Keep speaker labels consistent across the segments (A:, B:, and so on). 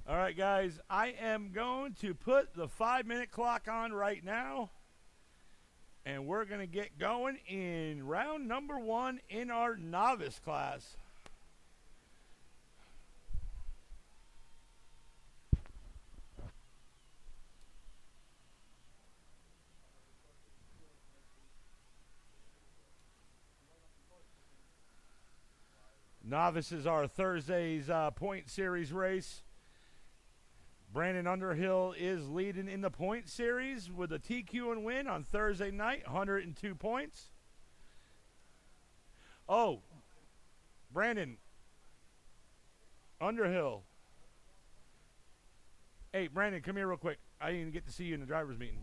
A: All right, guys, I am going to put the 5-minute clock on right now, and we're going to get going in round number 1 in our novice class. Novices are Thursday's point series race. Brandon Underhill is leading in the point series with a TQ and win on Thursday night, 102 points. Oh, Brandon Underhill. Hey, Brandon, come here real quick. I didn't get to see you in the driver's meeting.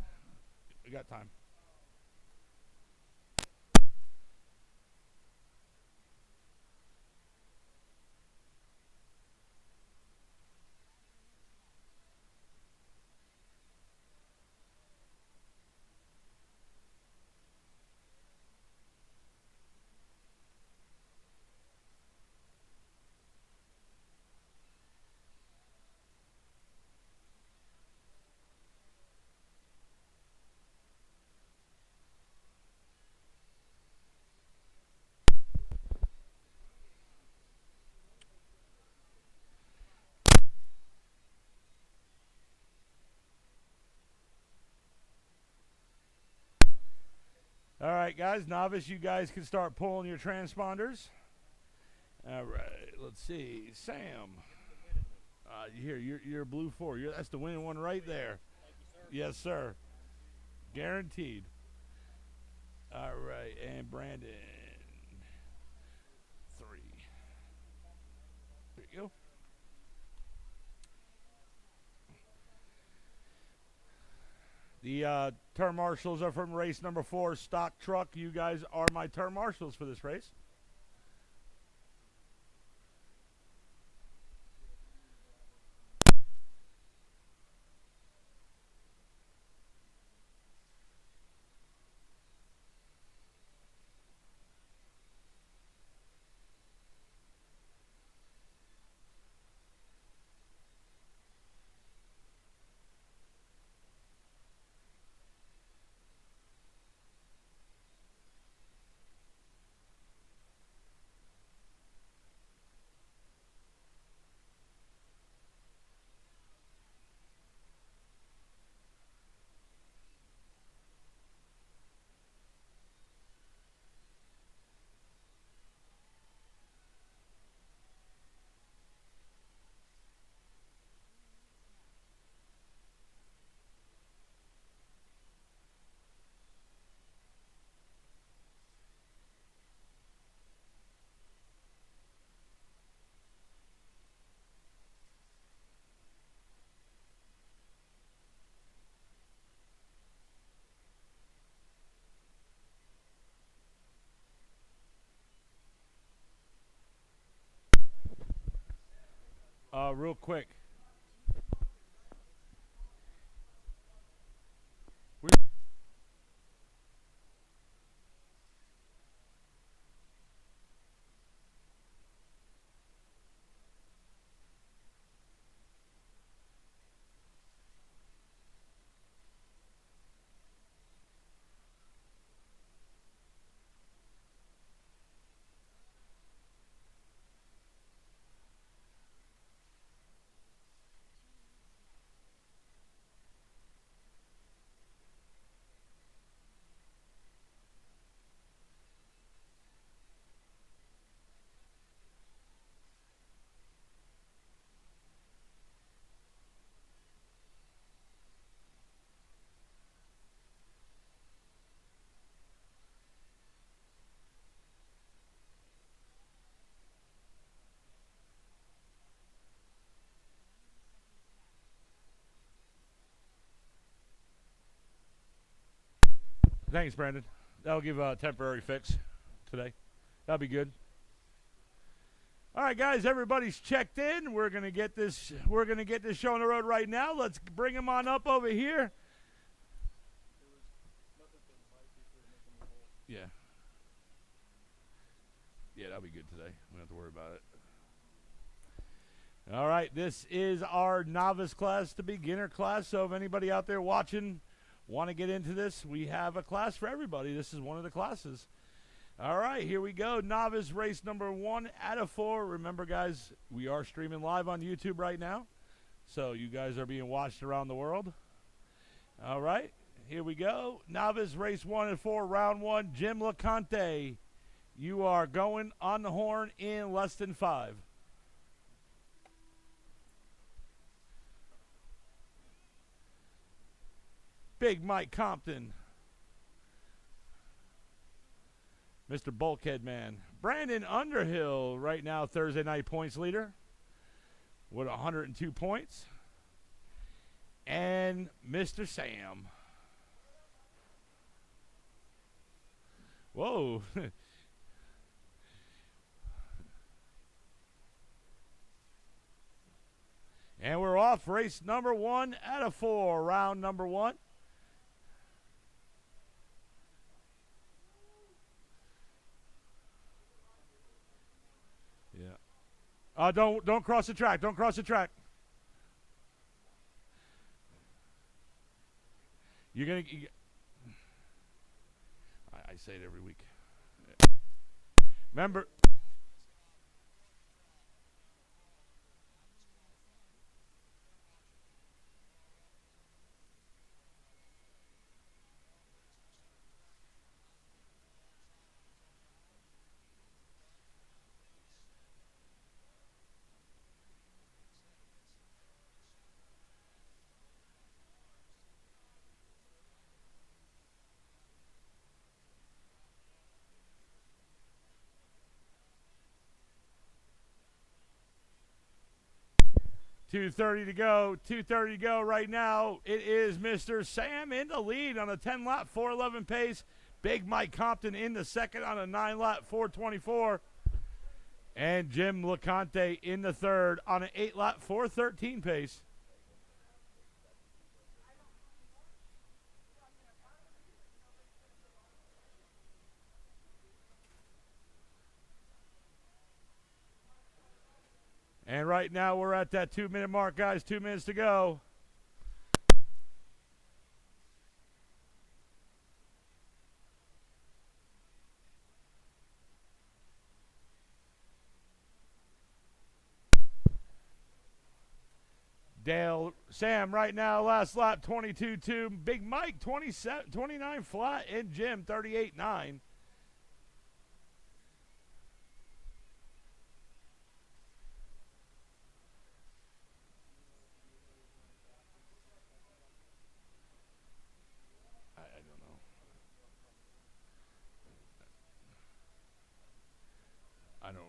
A: We got time. All right, guys, novice, you guys can start pulling your transponders. All right, let's see. Sam. Here, you're blue 4. That's the winning one right there. Yes, sir. Guaranteed. All right, and Brandon. 3. There you go. The turn marshals are from race number 4, stock truck. You guys are my turn marshals for this race. Real quick. Thanks, Brandon. That'll give a temporary fix today. That'll be good. All right, guys, everybody's checked in. We're gonna get this. We're gonna get this show on the road right now. Let's bring them on up over here. Yeah. Yeah, that'll be good today. We don't have to worry about it. All right, this is our novice class to beginner class. So if anybody out there watching want to get into this, we have a class for everybody. This is one of the classes. All right, here we go. Novice race number 1 out of 4. Remember, guys, we are streaming live on YouTube right now. So you guys are being watched around the world. All right, here we go. Novice race 1 and 4, round 1. Jim LeConte, you are going on the horn in less than 5. Big Mike Compton. Mr. Bulkhead Man. Brandon Underhill right now Thursday night points leader with 102 points. And Mr. Sam. Whoa. And we're off race number 1 out of 4, round number 1. Yeah. Don't cross the track. Don't cross the track. You're gonna. I say it every week. Remember. .230 to go. 2:30 to go right now. It is Mr. Sam in the lead on a 10-lap 4:11 pace. Big Mike Compton in the second on a 9-lap 4:24. And Jim LeConte in the third on an 8-lap 4:13 pace. And right now we're at that 2-minute mark, guys. 2 minutes to go. Dale, Sam right now, last lap, 22.2. Big Mike, 29 flat. And Jim, 38.9. I don't.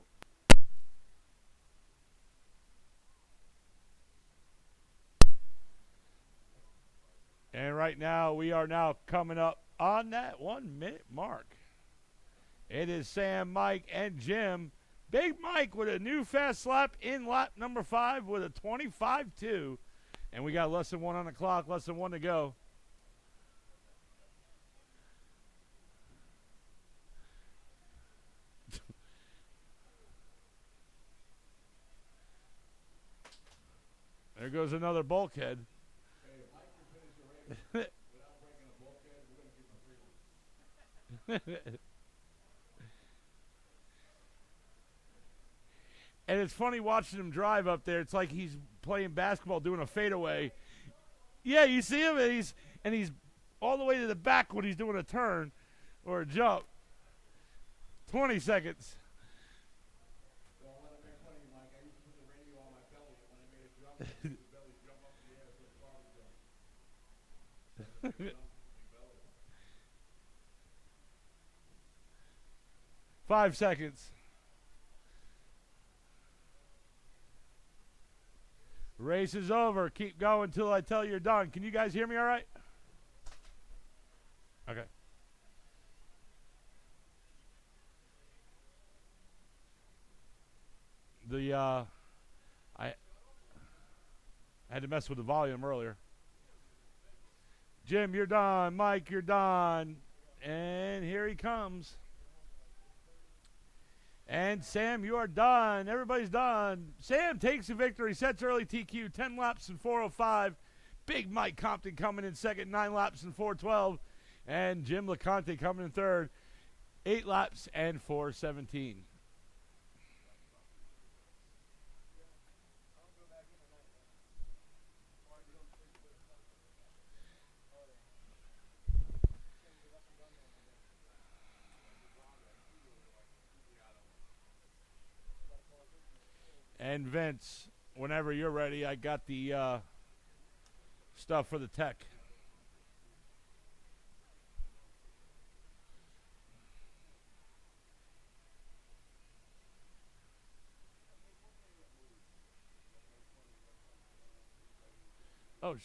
A: And right now, we are now coming up on that 1-minute mark. It is Sam, Mike, and Jim. Big Mike with a new fast lap in lap number 5 with a 25.2. And we got less than 1 on the clock, less than 1 to go. There goes another bulkhead.
B: Hey, if Mike can finish the race without breaking a bulkhead, we're going to give him 3 laps.
A: And it's funny watching him drive up there. It's like he's playing basketball doing a fadeaway. Yeah, you see him, and he's all the way to the back when he's doing a turn or a jump. 20 seconds.
B: Don't let him make fun of you, Mike. I used to put the radio on my belly, and when I made a jump, I made the belly jump up in the air so the car would jump.
A: 5 seconds. Race is over. Keep going until I tell you you're done. Can you guys hear me all right? Okay. I had to mess with the volume earlier. Jim, you're done. Mike, you're done. And here he comes. And Sam, you are done. Everybody's done. Sam takes the victory, sets early TQ, 10 laps in 4:05. Big Mike Compton coming in second, 9 laps in 4:12. And Jim LeConte coming in third, 8 laps and 4:17. And Vince, whenever you're ready, I got the stuff for the tech. Oh,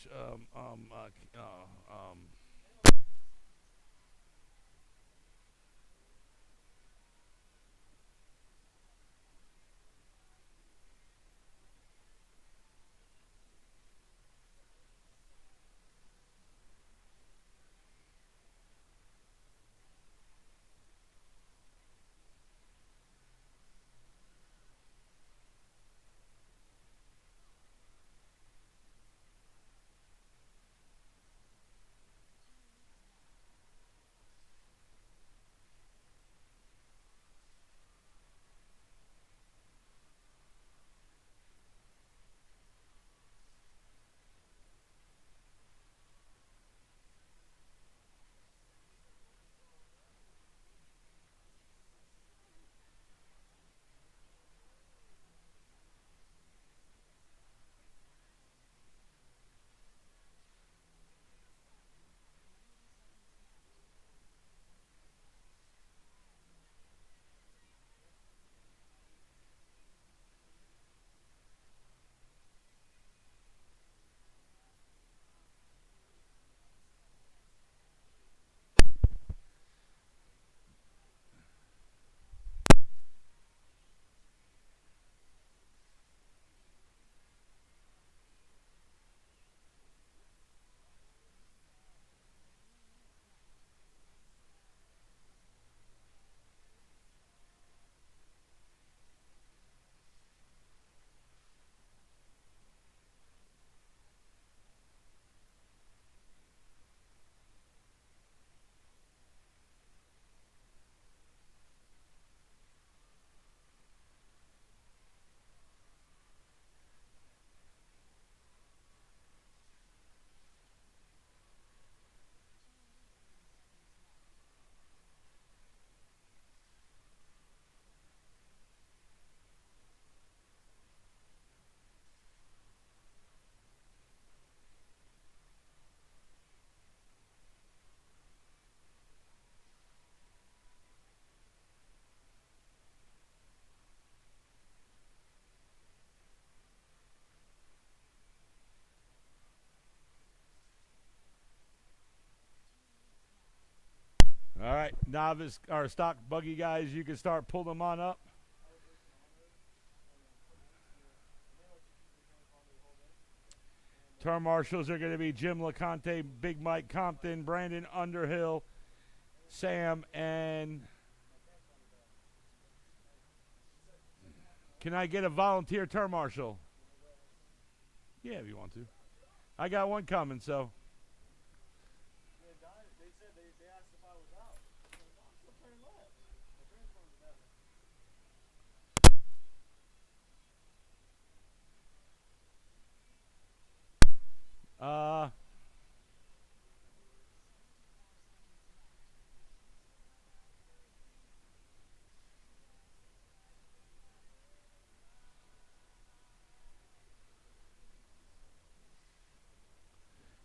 A: all right, novice or stock buggy guys, you can start pulling them on up. Term marshals are going to be Jim LeConte, Big Mike Compton, Brandon Underhill, Sam, and can I get a volunteer term marshal? Yeah, if you want to. I got one coming, so. Uh,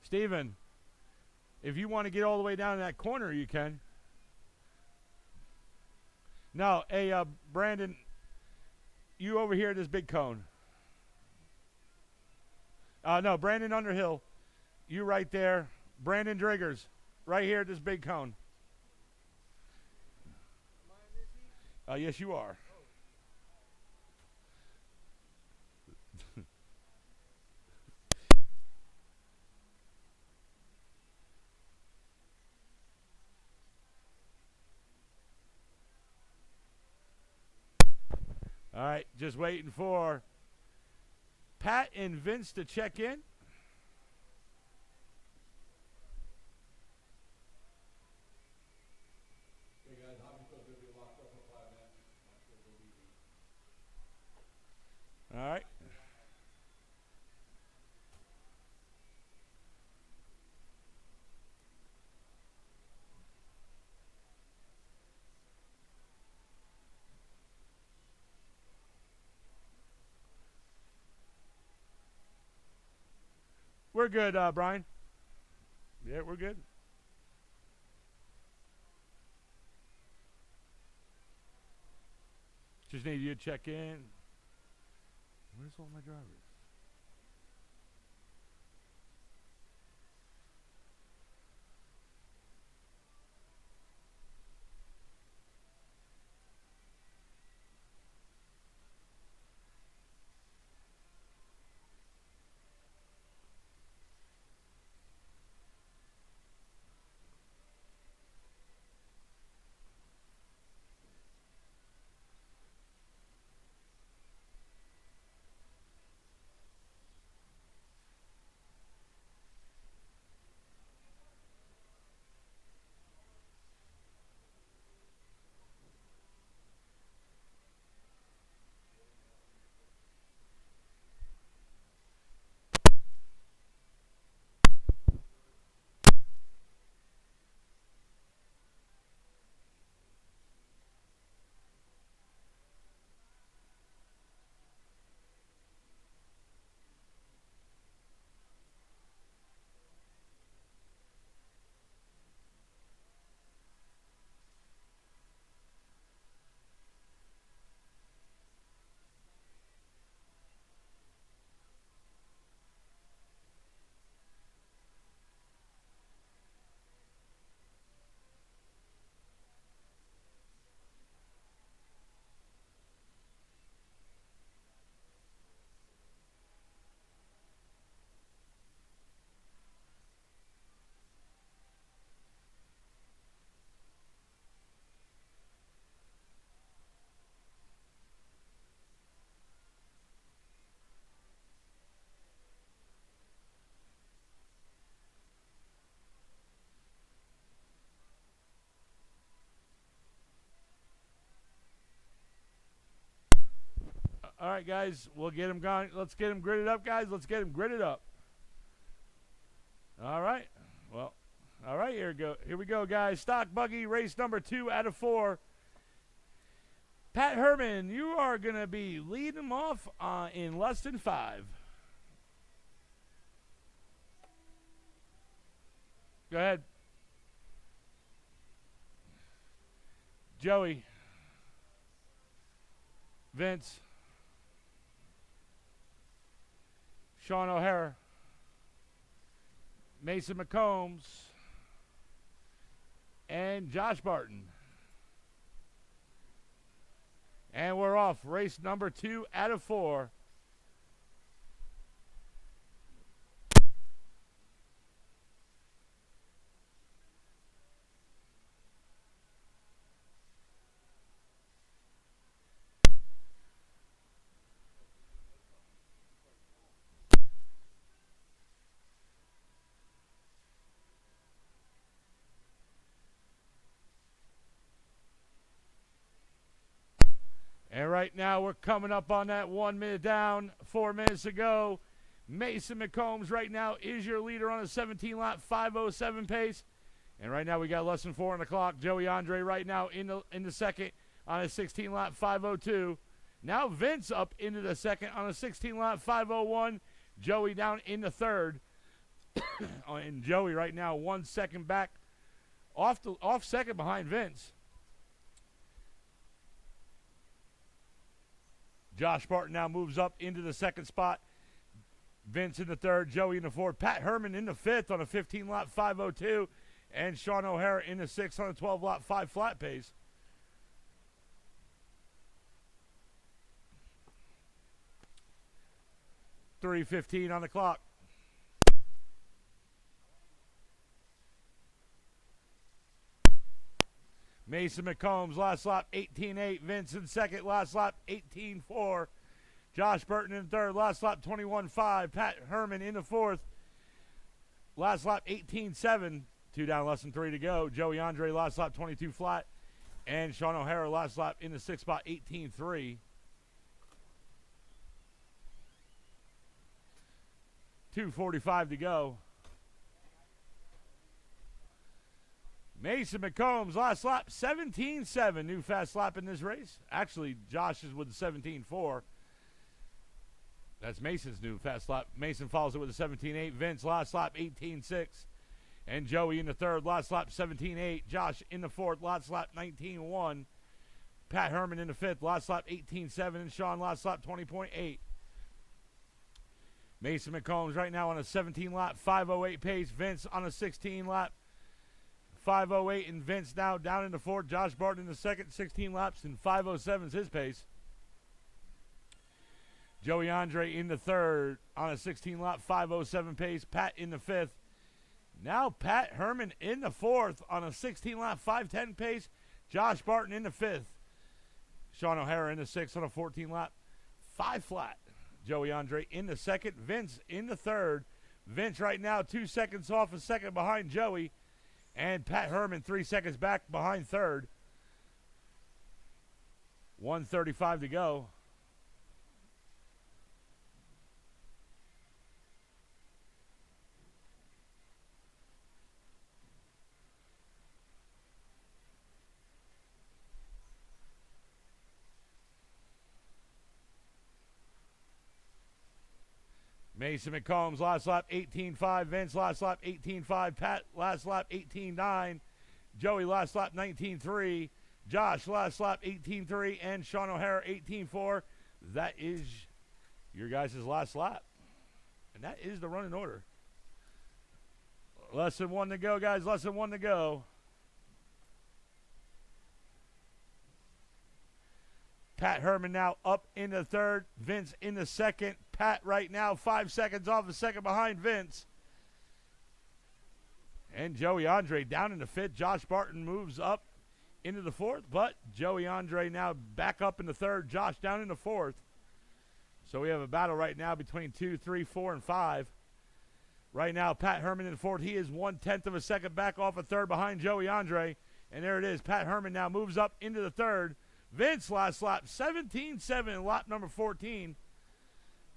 A: Steven, if you want to get all the way down in that corner, you can. No, hey, Brandon, you over here at this big cone. No, Brandon Underhill, you right there. Brandon Driggers, right here at this big cone. Yes, you are. All right, just waiting for Pat and Vince to check in.
B: Hey guys, hobby store's gonna be locked up for 5 minutes. My store's will be.
A: All right. We're good, Brian. Yeah, we're good. Just need you to check in. Where's all my drivers? All right, guys, we'll get him gone. Let's get him gridded up, guys. Let's get him gridded up. All right. Well, all right, here we go, guys. Stock buggy race number 2 out of 4. Pat Herman, you are going to be leading them off in less than 5. Go ahead. Joey. Vince. Sean O'Hara. Mason McCombs. And Josh Barton. And we're off. Race number 2 out of 4. And right now we're coming up on that 1 minute down, 4 minutes to go. Mason McCombs right now is your leader on a 17-lap 5:07 pace. And right now we got less than 4 on the clock. Joey Andre right now in the second on a 16-lap 5:02. Now Vince up into the second on a 16-lap 5:01. Joey down in the third. And Joey right now 1 second back off second behind Vince. Josh Barton now moves up into the second spot. Vince in the third, Joey in the fourth, Pat Herman in the fifth on a 15-lap 5:02, and Sean O'Hara in the sixth on a 12-lap 5 flat pace. .3:15 on the clock. Mason McCombs, last lap 18.8. Vince in second, last lap 18.4. Josh Burton in third, last lap 21.5. Pat Herman in the fourth, last lap 18.7. 2 down, less than 3 to go. Joey Andre, last lap 22 flat. And Sean O'Hara, last lap in the sixth spot, 18.3. 2:45 to go. Mason McCombs, last lap, 17.7. New fast lap in this race. Actually, Josh is with the 17.4. That's Mason's new fast lap. Mason follows it with a 17.8. Vince, last lap, 18.6. And Joey in the third, last lap, 17.8. Josh in the fourth, last lap, 19.1. Pat Herman in the fifth, last lap, 18.7. And Sean, last lap, 20.8. Mason McCombs right now on a 17-lap, 5:08 pace. Vince on a 16-lap, 5:08, and Vince now down in the fourth. Josh Barton in the second, 16 laps, and 5:07 is his pace. Joey Andre in the third on a 16-lap, 5:07 pace. Pat in the fifth. Now Pat Herman in the fourth on a 16-lap, 5:10 pace. Josh Barton in the fifth. Sean O'Hara in the sixth on a 14-lap, 5 flat. Joey Andre in the second. Vince in the third. Vince right now 2 seconds off a second behind Joey. And Pat Herman 3 seconds back behind third. 1:35 to go. Mason McCombs, last lap 18.5. Vince, last lap 18.5. Pat, last lap 18.9. Joey, last lap 19.3. Josh, last lap 18.3. And Sean O'Hara, 18.4. That is your guys' last lap. And that is the running order. Less than 1 to go, guys. Less than 1 to go. Pat Herman now up in the third. Vince in the second. Pat right now 5 seconds off a second behind Vince. And Joey Andre down in the fifth. Josh Barton moves up into the fourth, but Joey Andre now back up in the third. Josh down in the fourth. So we have a battle right now between 2, 3, 4, and 5. Right now, Pat Herman in the fourth. He is 1/10 of a second back off a third behind Joey Andre. And there it is. Pat Herman now moves up into the third. Vince last lap, 17.7, lap number 14.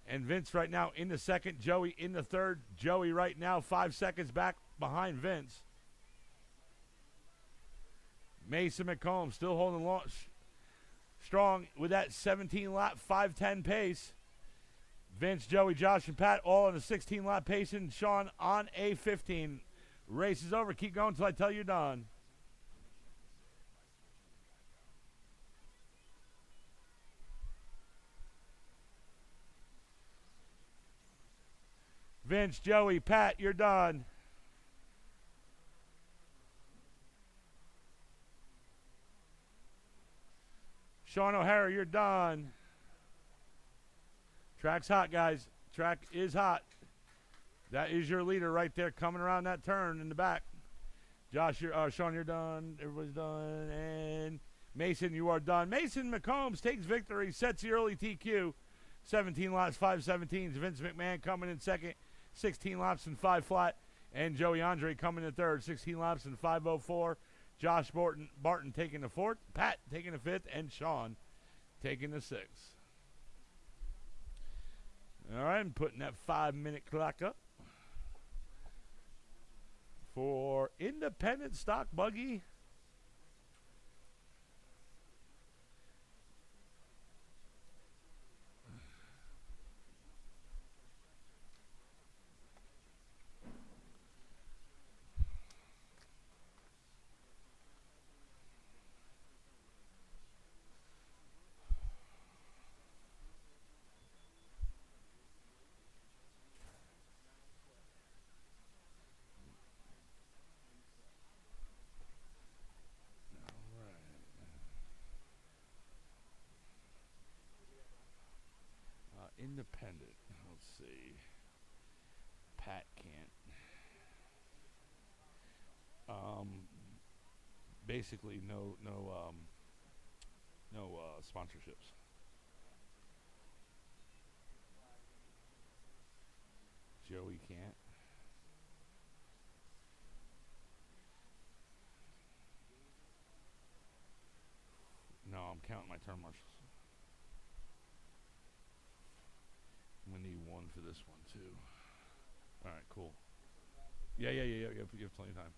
A: And Vince right now in the second. Joey in the third. Joey right now 5 seconds back behind Vince. Mason McCombs still holding strong with that 17-lap, 5:10 pace. Vince, Joey, Josh, and Pat all on a 16-lap pace. And Sean on a 15. Race is over. Keep going until I tell you done. Vince, Joey, Pat, you're done. Sean O'Hara, you're done. Track's hot, guys. Track is hot. That is your leader right there coming around that turn in the back. Josh, Sean, you're done. Everybody's done. And Mason, you are done. Mason McCombs takes victory, sets the early TQ. 17 laps, 5:17s. Vince McMahon coming in second. 16 laps and 5 flat. And Joey Andre coming in third. 16 laps and 5:04. Josh Barton taking the fourth. Pat taking the fifth. And Sean taking the sixth. All right, I'm putting that 5-minute clock up for independent stock buggy. Independent. Let's see. Pat can't. basically no sponsorships. Joey can't. No, I'm counting my turn marshals. I'm gonna need one for this one too. All right, cool. Yeah. You have plenty of time.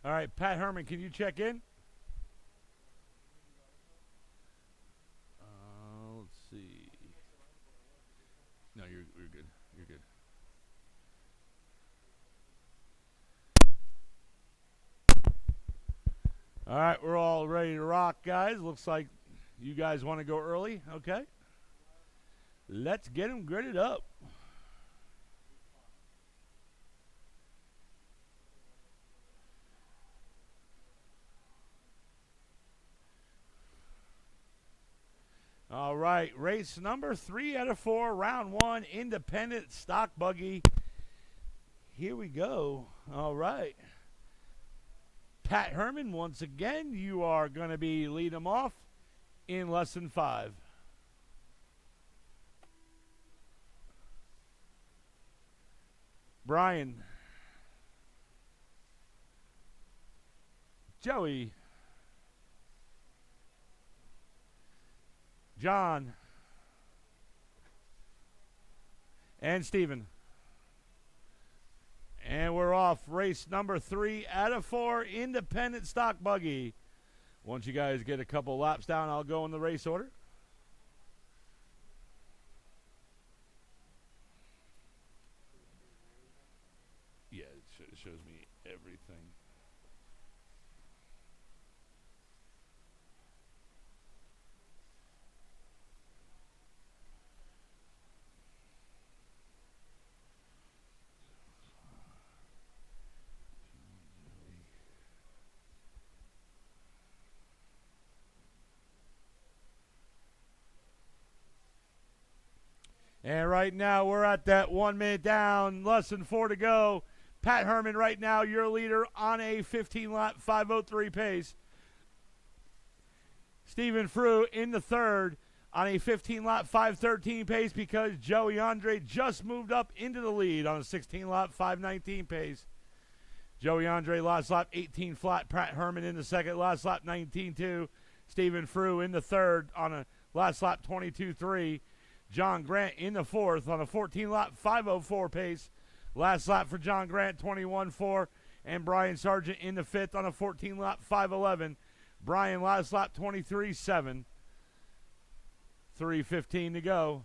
A: All right, Pat Herman, can you check in? Let's see. No, you're good. You're good. All right, we're all ready to rock, guys. Looks like you guys want to go early. Okay. Let's get them gridded up. All right, race number 3 out of 4, round 1, independent stock buggy. Here we go. All right. Pat Herman, once again, you are going to be leading them off in less than 5. Brian. Joey. John. And Steven. And we're off race number 3 out of 4, independent stock buggy. Once you guys get a couple laps down, I'll go in the race order. Yeah, it shows me everything. And right now, we're at that 1 minute down, less than 4 to go. Pat Herman, right now, your leader on a 15-lap 5:03 pace. Stephen Frew in the third on a 15-lap 5:13 pace because Joey Andre just moved up into the lead on a 16-lap 5:19 pace. Joey Andre last lap 18 flat. Pat Herman in the second, last lap 19.2. Stephen Frew in the third on a last lap 22.3. John Grant in the fourth on a 14-lap 5:04 pace. Last lap for John Grant 21.4. And Brian Sargent in the fifth on a 14-lap 5:11. Brian last lap 23.7. 3:15 to go.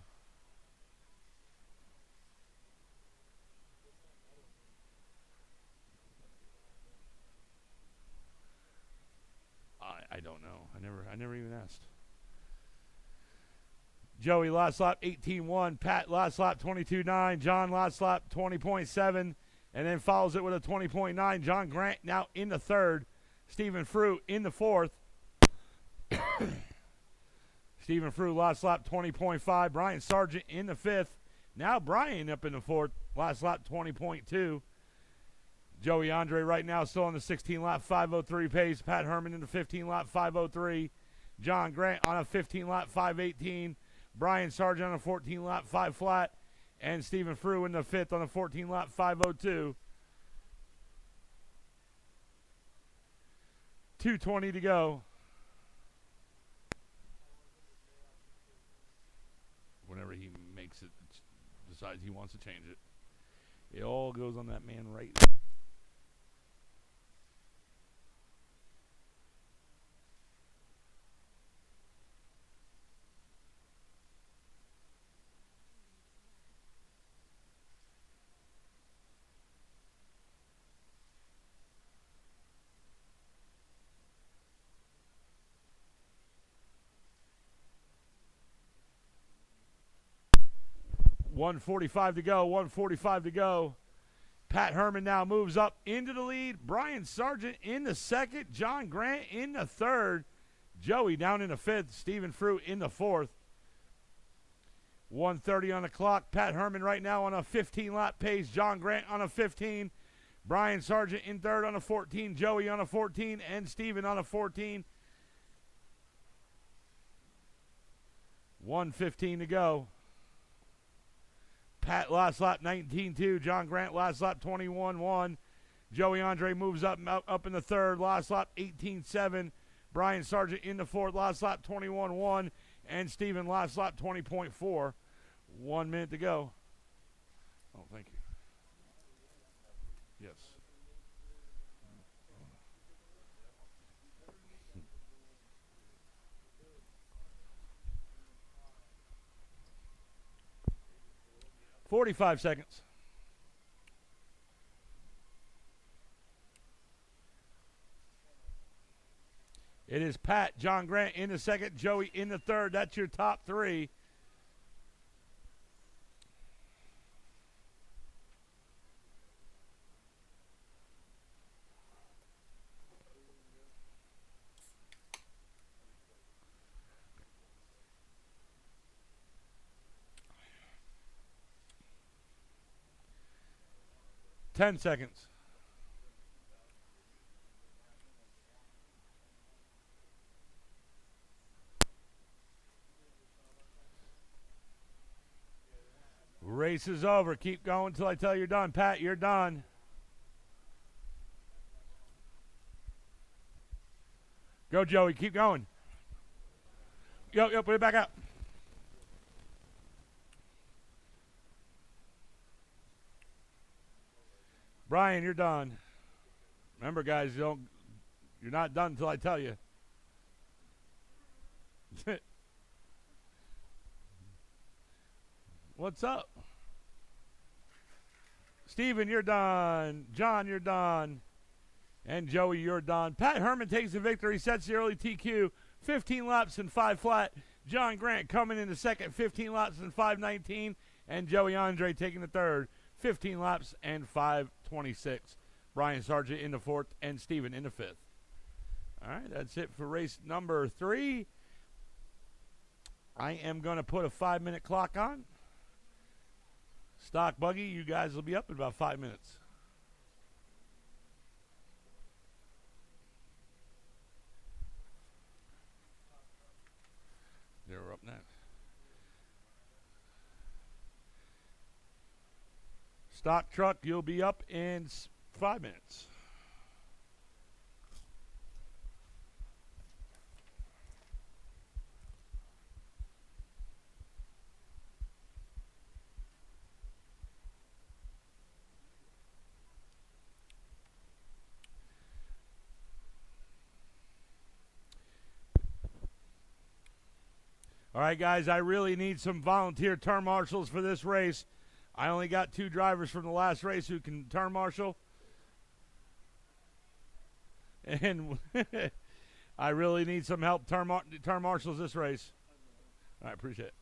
A: I don't know. I never even asked. Joey last lap 18.1. Pat last lap 22.9. John last lap 20.7. And then follows it with a 20.9. John Grant now in the third. Stephen Frew in the fourth. Stephen Frew, last lap 20.5. Brian Sargent in the 5th. Now Brian up in the 4th. Last lap 20.2. Joey Andre right now still on the 16 lap 503 pace. Pat Herman in the 15 lap 503. John Grant on a 15 lap 518. Brian Sargent on a 14 lap 5 flat. And Stephen Frew in the 5th on a 14 lap 502. 2:20 to go. Whenever he makes it, decides he wants to change it. It all goes on that man right. .145 to go. 145 to go. Pat Herman now moves up into the lead. Brian Sargent in the 2nd. John Grant in the 3rd. Joey down in the 5th. Stephen Frew in the 4th. 1:30 on the clock. Pat Herman right now on a 15 lap pace. John Grant on a 15. Brian Sargent in 3rd on a 14. Joey on a 14. And Stephen on a 14. 1:15 to go. Pat last lap 19.2. John Grant last lap 21.1. Joey Andre moves up in the 3rd. Last lap 18.7. Brian Sargent in the 4th. Last lap 21.1. And Stephen last lap 20.4. 1 minute to go. Oh, thank you. Yes. 45 seconds. It is Pat, John Grant in the 2nd, Joey in the 3rd. That's your top 3. Ten seconds. Race is over. Keep going until I tell you you're done. Pat, you're done. Go, Joey. Keep going. Yo, put it back out. Brian, you're done. Remember, guys, you're not done until I tell you. What's up? Steven, you're done. John, you're done. And Joey, you're done. Pat Herman takes the victory, sets the early TQ, 15 laps and 5 flat. John Grant coming in the 2nd, 15 laps and 5:19. And Joey Andre taking the 3rd, 15 laps and 5:26. Brian Sargent in the 4th and Steven in the 5th. All right, that's it for race number 3. I am going to put a 5-minute clock on. Stock Buggy, you guys will be up in about 5 minutes. They're up next. Stock Truck, you'll be up in 5 minutes. All right, guys, I really need some volunteer turn marshals for this race. I only got 2 drivers from the last race who can turn marshal. And I really need some help turn marshals this race. All right, appreciate it.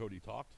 A: Cody talked.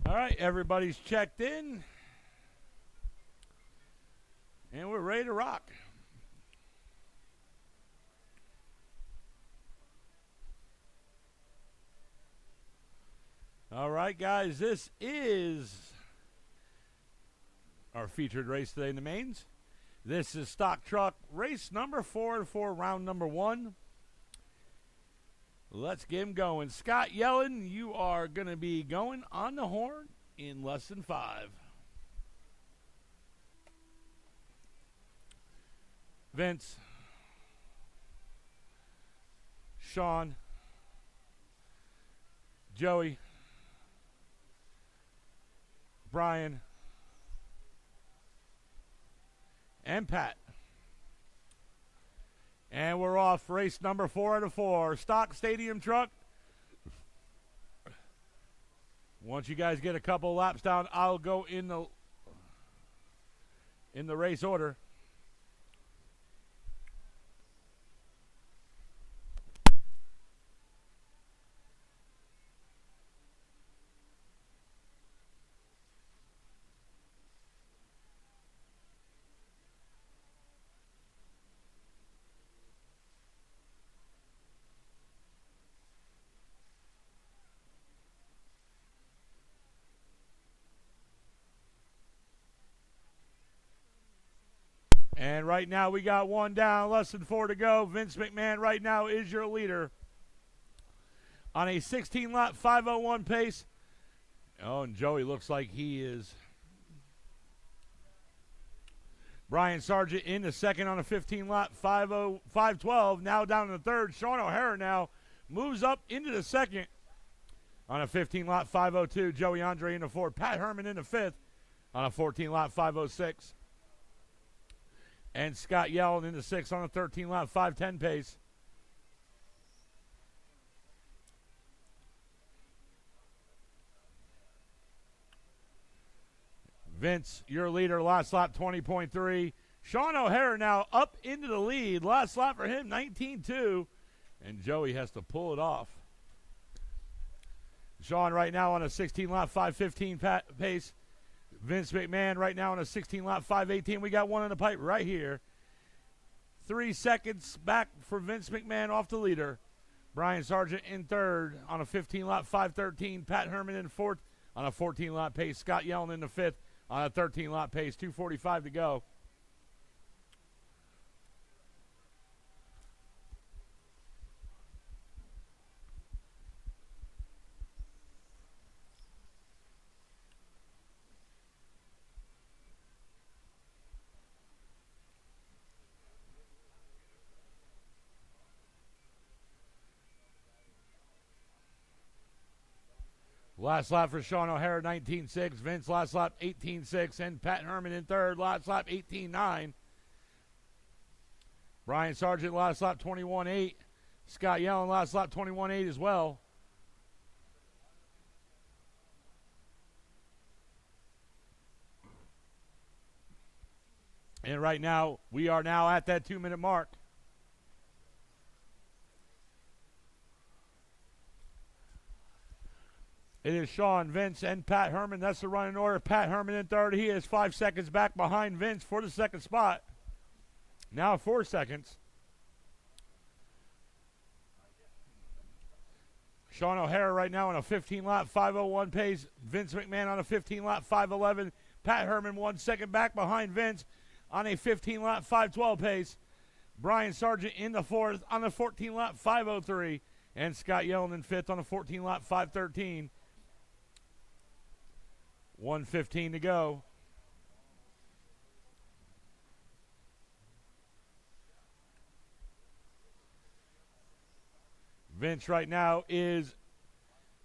A: All right, everybody's checked in. And we're ready to rock. All right, guys, this is our featured race today in the mains. This is Stock Truck race number 4 for round number 1. Let's get him going. Scott Yellen, you are going to be going on the horn in less than 5. Vince, Sean, Joey, Brian, and Pat. And we're off race number 4 out of 4. Stock Stadium Truck. Once you guys get a couple laps down, I'll go in the race order. And right now we got one down, less than 4 to go. Vince McMahon right now is your leader on a 16-lap 5:01 pace. Oh, and Joey looks like he is. Brian Sargent in the second on a 15-lap 5:12. Now down in the third. Sean O'Hara now moves up into the second on a 15-lap 5:02. Joey Andre in the fourth. Pat Herman in the fifth on a 14-lap 5:06. And Scott Yellen in the sixth on a 13-lap 5:10 pace. Vince, your leader, last lap 20.3. Sean O'Hara now up into the lead. Last lap for him, 19.2. And Joey has to pull it off. Sean right now on a 16-lap 5:15 pace. Vince McMahon right now on a 16-lap 5:18. We got one in the pipe right here. 3 seconds back for Vince McMahon off the leader. Brian Sargent in third on a 15-lap 5:13. Pat Herman in fourth on a 14-lap pace. Scott Yellen in the fifth on a 13-lap pace. 2:45 to go. Last lap for Sean O'Hara, 19.6. Vince, last lap, 18.6. And Pat Herman in third, last lap, 18.9. Brian Sargent, last lap, 21.8. Scott Yellen, last lap, 21.8 as well. And right now, we are now at that 2-minute mark. It is Sean, Vince, and Pat Herman. That's the running order. Pat Herman in third. He is 5 seconds back behind Vince for the second spot. Now 4 seconds. Sean O'Hara right now on a 15-lap 5:01 pace. Vince McMahon on a 15-lap 5:11. Pat Herman 1 second back behind Vince on a 15-lap 5:12 pace. Brian Sargent in the fourth on a 14-lap 5:03. And Scott Yellen in fifth on a 14-lap 5:13. 1:15 to go. Vince right now is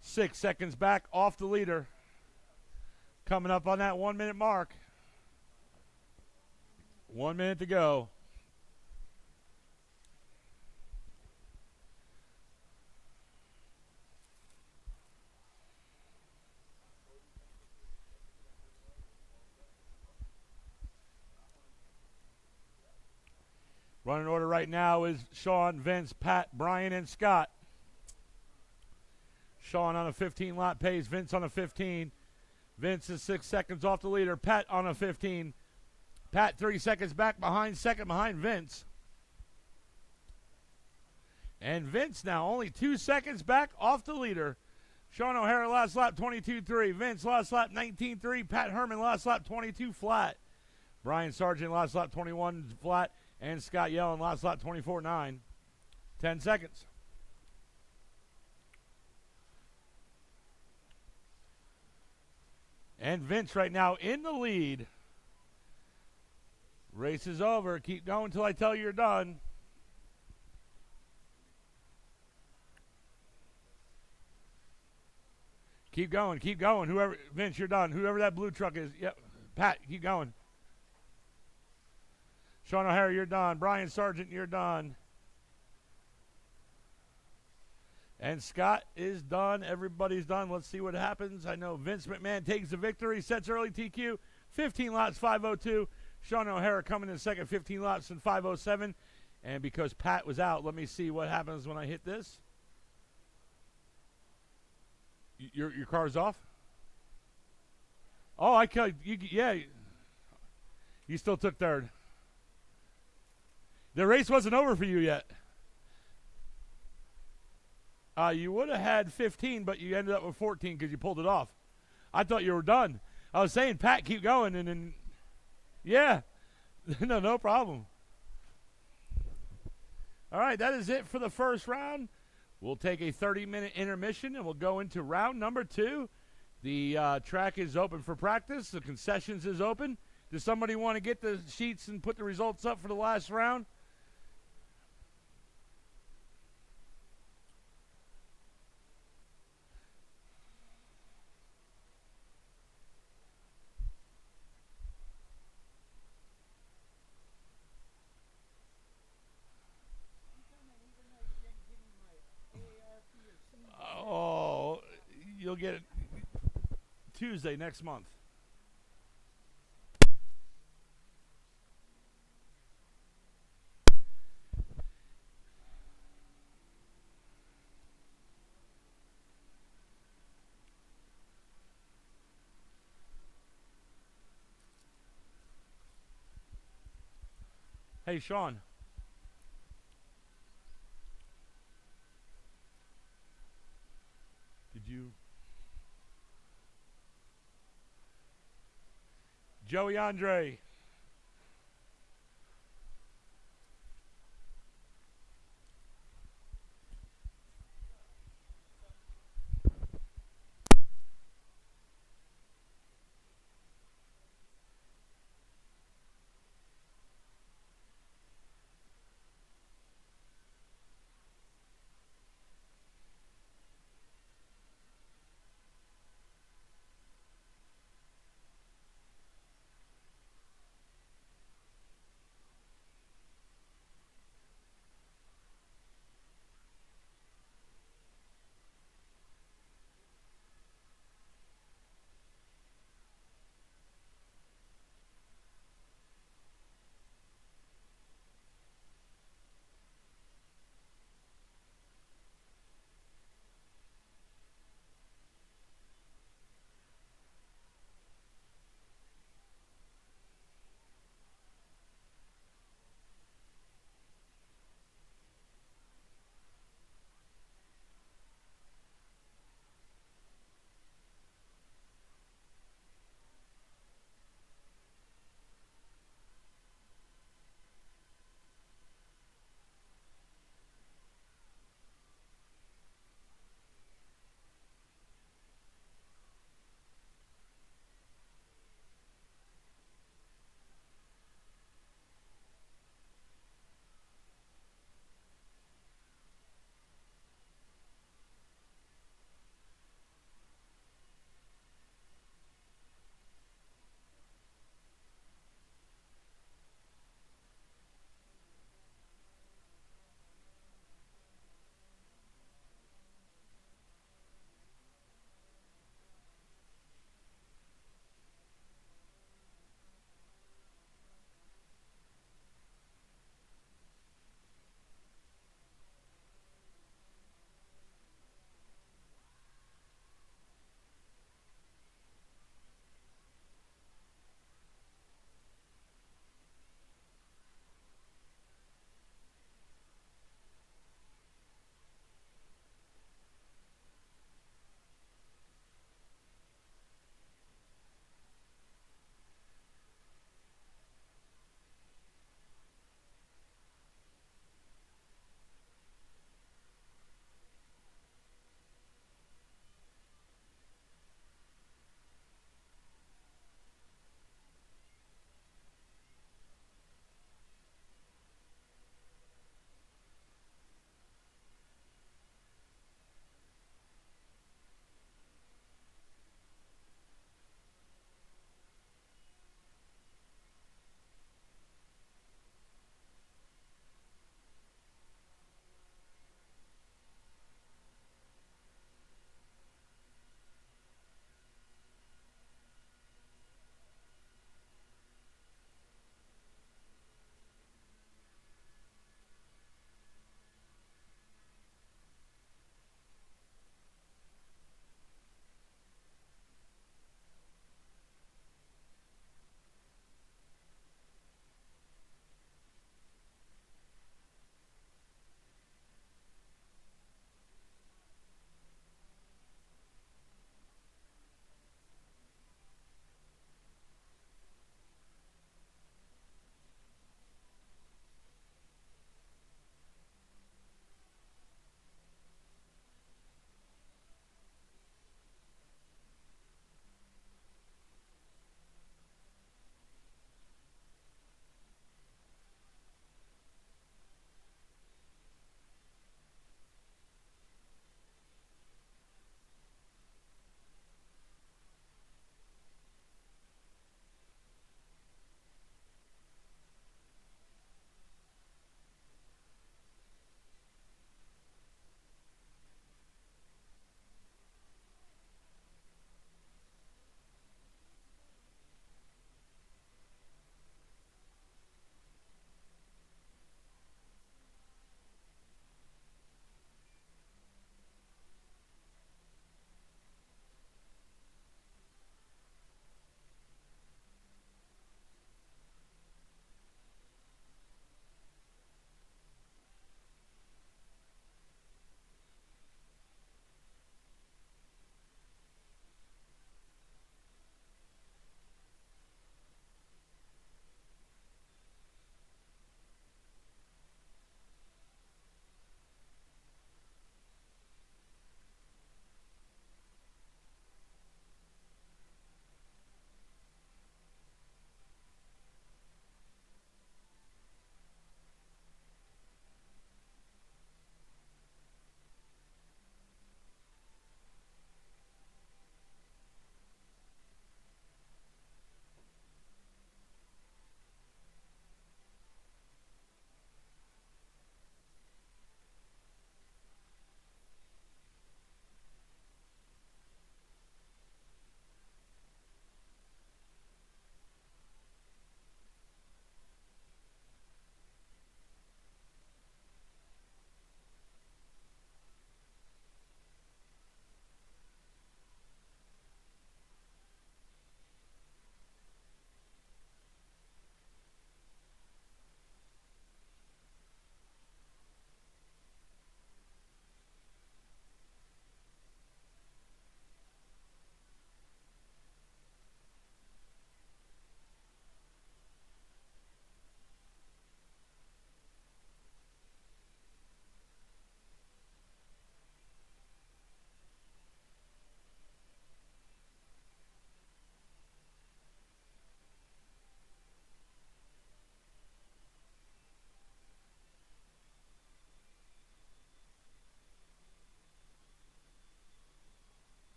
A: 6 seconds back off the leader. Coming up on that 1 minute mark. 1 minute to go. Running order right now is Sean, Vince, Pat, Brian, and Scott. Sean on a 15-lap pace. Vince on a 15. Vince is 6 seconds off the leader. Pat on a 15. Pat 3 seconds back behind, second behind Vince. And Vince now only 2 seconds back off the leader. Sean O'Hara last lap 22.3. Vince last lap 19.3. Pat Herman last lap 22 flat. Brian Sargent last lap 21 flat. And Scott Yellen last lap 24.9. 10 seconds. And Vince right now in the lead. Race is over. Keep going until I tell you you're done. Keep going, keep going. Whoever, Vince, you're done. Whoever that blue truck is. Yep. Pat, keep going. Sean O'Hara, you're done. Brian Sargent, you're done. And Scott is done. Everybody's done. Let's see what happens. I know Vince McMahon takes the victory. Sets early TQ. 15 laps, 5:02. Sean O'Hara coming in second, 15 laps in 5:07. And because Pat was out, let me see what happens when I hit this. Your car's off? Oh, I could. Yeah. You still took third. The race wasn't over for you yet. You would have had 15, but you ended up with 14 because you pulled it off. I thought you were done. I was saying, Pat, keep going, and then, yeah, no problem. All right, that is it for the first round. We'll take a 30-minute intermission, and we'll go into round number 2. The track is open for practice. The concessions is open. Does somebody want to get the sheets and put the results up for the last round? Oh, you'll get it Tuesday next month. Hey, Sean. Did you? Joey Andre.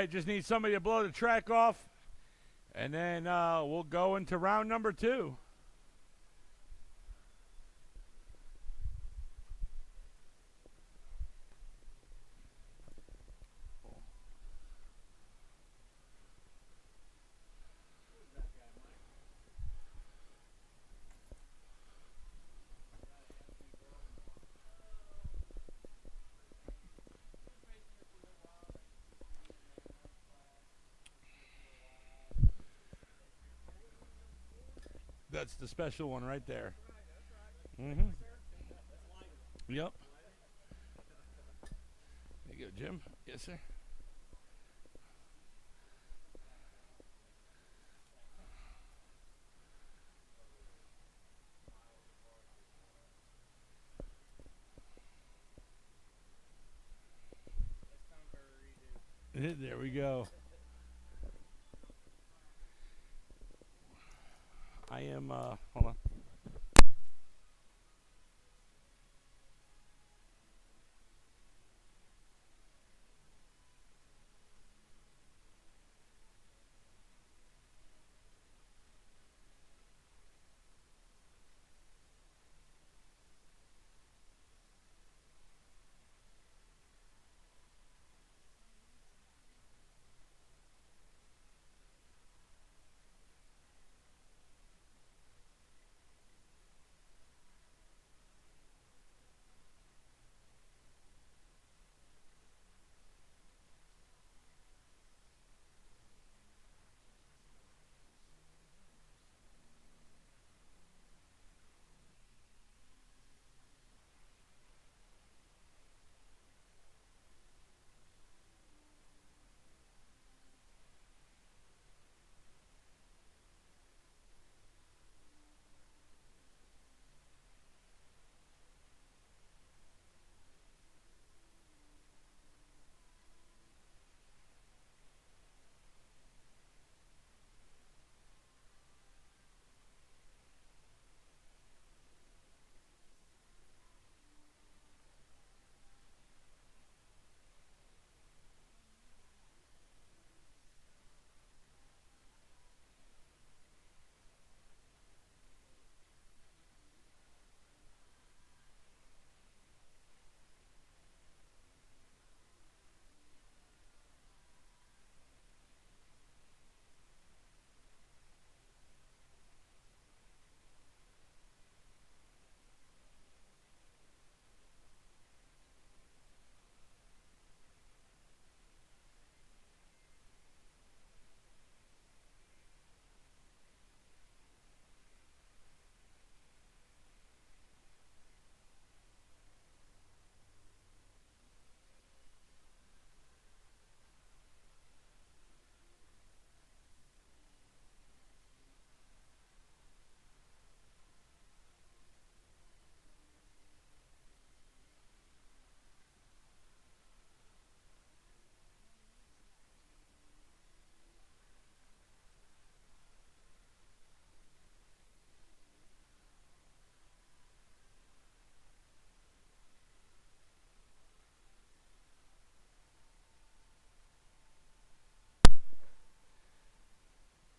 A: right, just need somebody to blow the track off, and then we'll go into round number 2. That's the special one right there. Mm-hmm. Yep. There you go, Jim. Yes, sir. There we go. I am, hold on.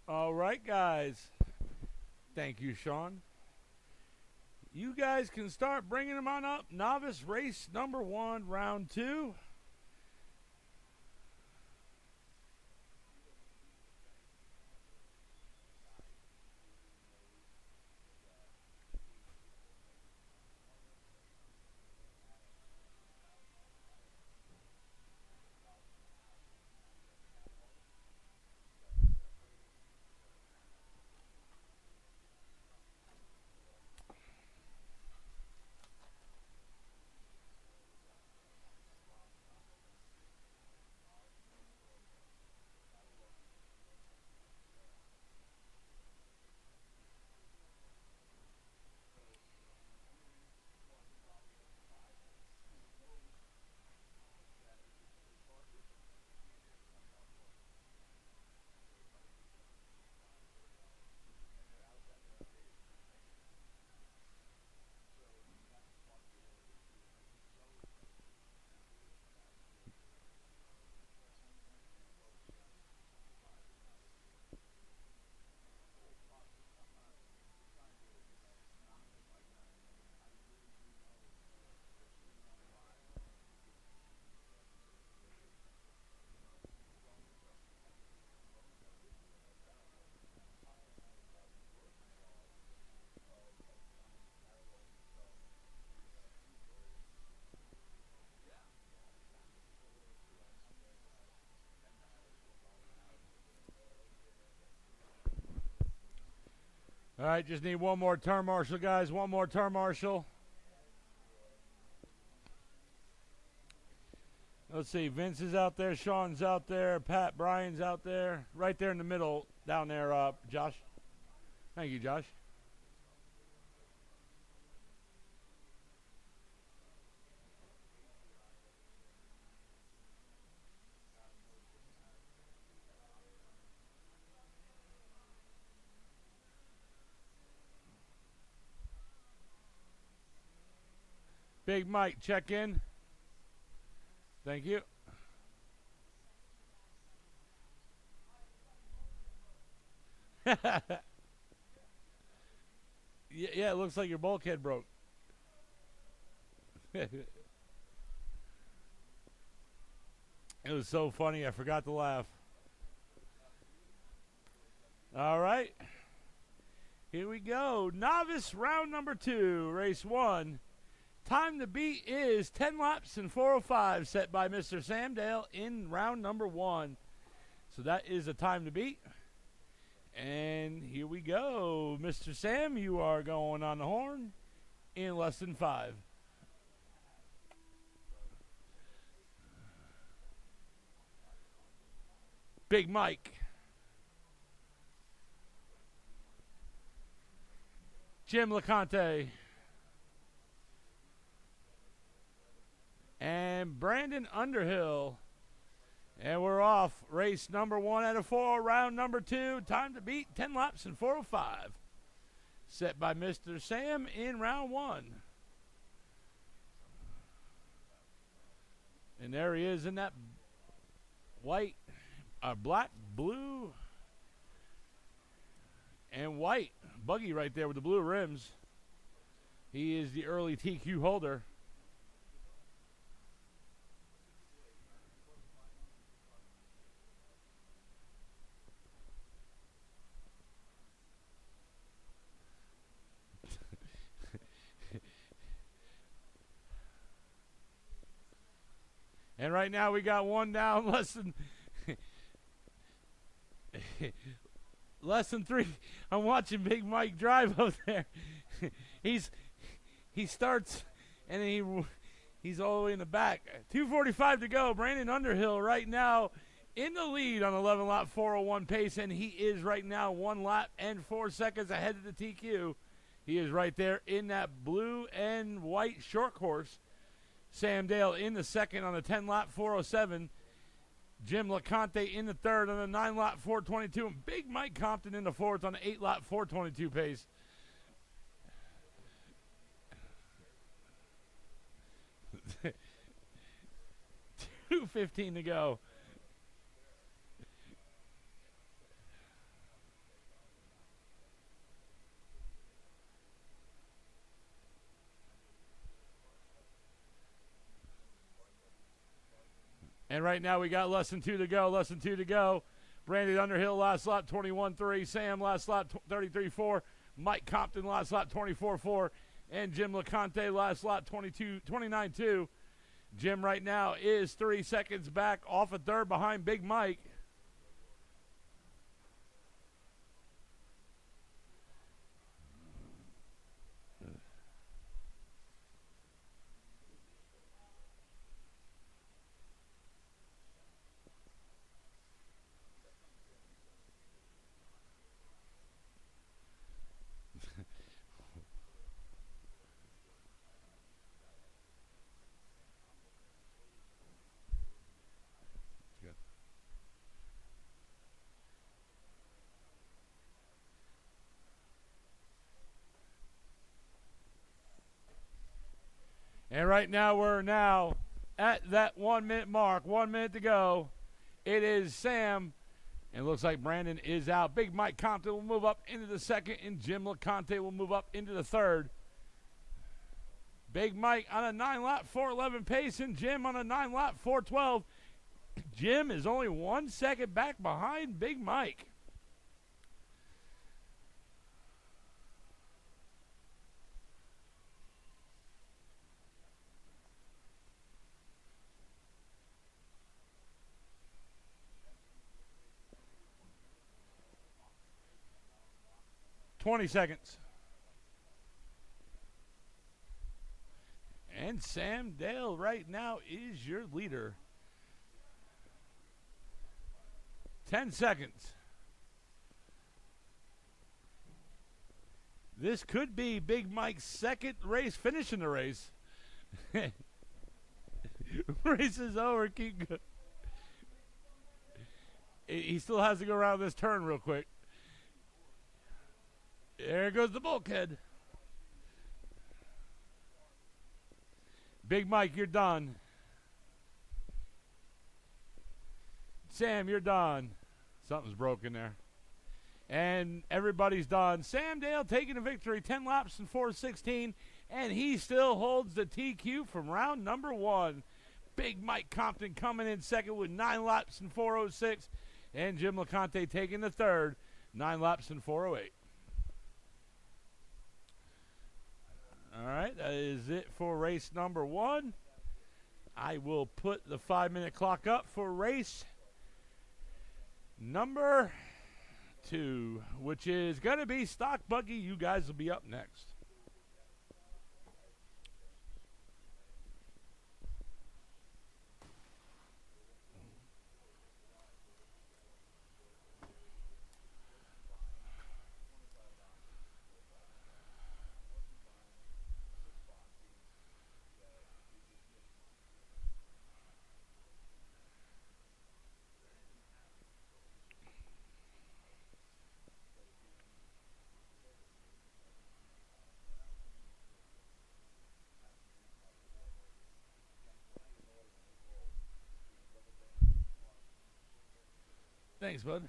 A: All right, guys. Thank you, Sean. You guys can start bringing them on up. Novice race number 1, round 2. All right, just need one more turn marshal, guys. One more turn marshal. Let's see. Vince is out there. Sean's out there. Pat Bryan's out there. Right there in the middle, down there, Josh. Thank you, Josh. Big Mike, check in. Thank you. Yeah, it looks like your bulkhead broke. It was so funny, I forgot to laugh. All right. Here we go. Novice round number 2, race 1. Time to beat is 10 laps and 4:05, set by Mr. Sam Dale in round number 1. So that is a time to beat. And here we go. Mr. Sam, you are going on the horn in less than 5. Big Mike. Jim LeConte. And Brandon Underhill. And we're off. Race number 1 out of 4, round number 2. Time to beat 10 laps and 4:05. Set by Mr. Sam in round 1. And there he is in that white, black, blue, and white buggy right there with the blue rims. He is the early TQ holder. And right now we got one down, less than 3. I'm watching Big Mike drive up there. He starts and he's all the way in the back. 2:45 to go. Brandon Underhill right now in the lead on 11 lap 4:01 pace, and he is right now 1 lap and 4 seconds ahead of the TQ. He is right there in that blue and white short course. Sam Dale in the second on the 10 lap 4:07. Jim LeConte in the third on the 9 lap 4:22. And Big Mike Compton in the fourth on the 8 lap 4:22 pace. $2.15 to go. And right now we got less than 2 to go. Less than 2 to go. Brandon Underhill last lap 21.3. Sam last lap 33.4. Mike Compton last lap 24.4. And Jim LeConte last lap 29.2. Jim right now is 3 seconds back off a third behind Big Mike. And right now we're now at that 1 minute mark. 1 minute to go. It is Sam. And it looks like Brandon is out. Big Mike Compton will move up into the second. And Jim LeConte will move up into the third. Big Mike on a 9 lap 4:11 pace. And Jim on a 9 lap 4:12. Jim is only 1 second back behind Big Mike. 20 seconds. And Sam Dale right now is your leader. 10 seconds. This could be Big Mike's second race finishing the race. Race is over. Keep going. He still has to go around this turn real quick. There goes the bulkhead. Big Mike, you're done. Sam, you're done. Something's broken there. And everybody's done. Sam Dale taking the victory, 10 laps and 4:16, and he still holds the TQ from round number 1. Big Mike Compton coming in second with 9 laps and 4:06, and Jim LeConte taking the third, 9 laps and 4:08. All right, that is it for race number 1. I will put the 5-minute clock up for race number 2, which is going to be Stock Buggy. You guys will be up next. Thanks, bud.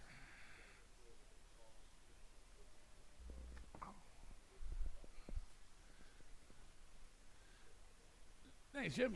A: Thanks, Jim.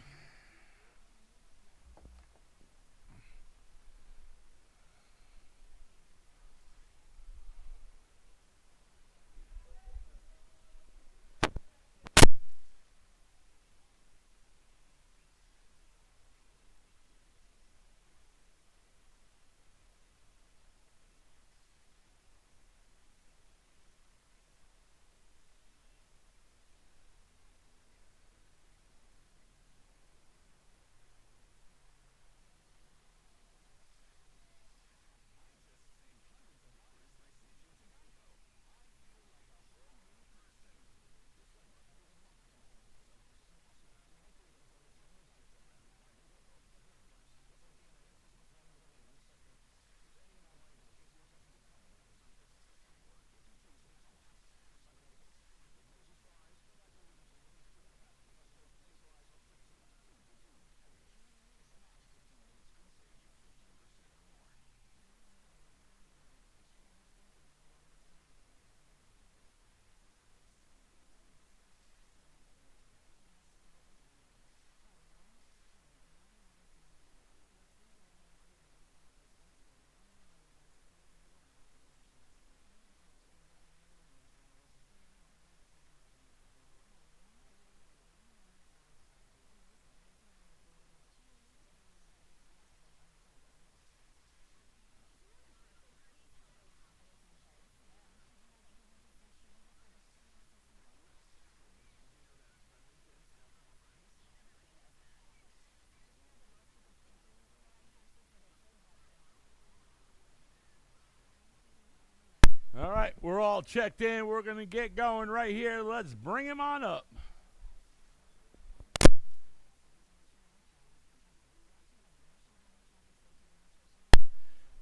A: All right, we're all checked in. We're going to get going right here. Let's bring him on up.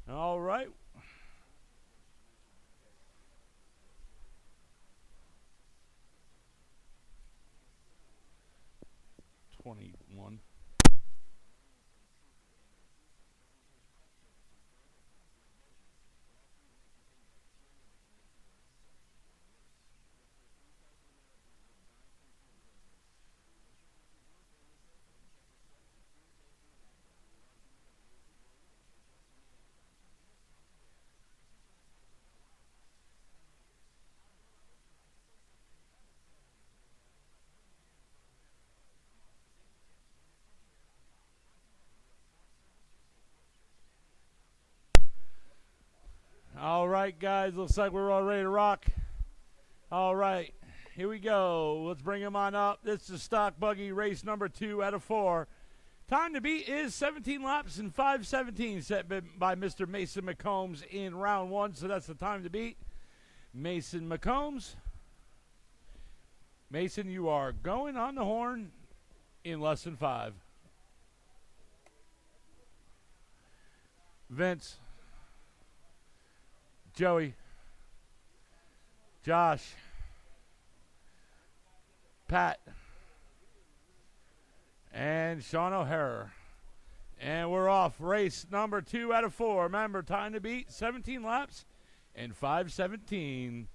A: All right. $21. All right, guys. Looks like we're all ready to rock. All right, here we go. Let's bring him on up. This is stock buggy race number 2 out of 4. Time to beat is 17 laps and 5:17 set by Mr. Mason McCombs in round 1. So that's the time to beat. Mason McCombs. Mason, you are going on the horn in less than 5. Vince. Joey. Josh. Pat. And Sean O'Hara. And we're off. Race number 2 out of 4. Remember, time to beat 17 laps and 5:17.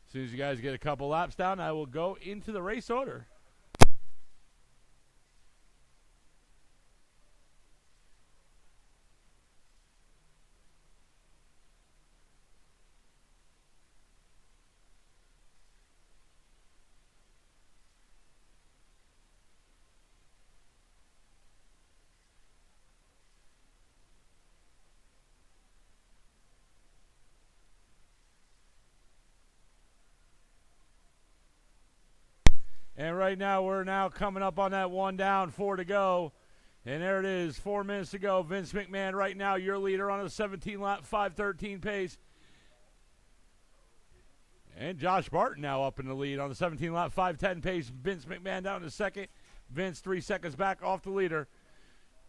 A: As soon as you guys get a couple laps down, I will go into the race order. And right now, we're now coming up on that 1 down, 4 to go. And there it is, 4 minutes to go. Vince McMahon right now, your leader on a 17-lap, 5:13 pace. And Josh Barton now up in the lead on the 17-lap, 5:10 pace. Vince McMahon down to second. Vince 3 seconds back off the leader.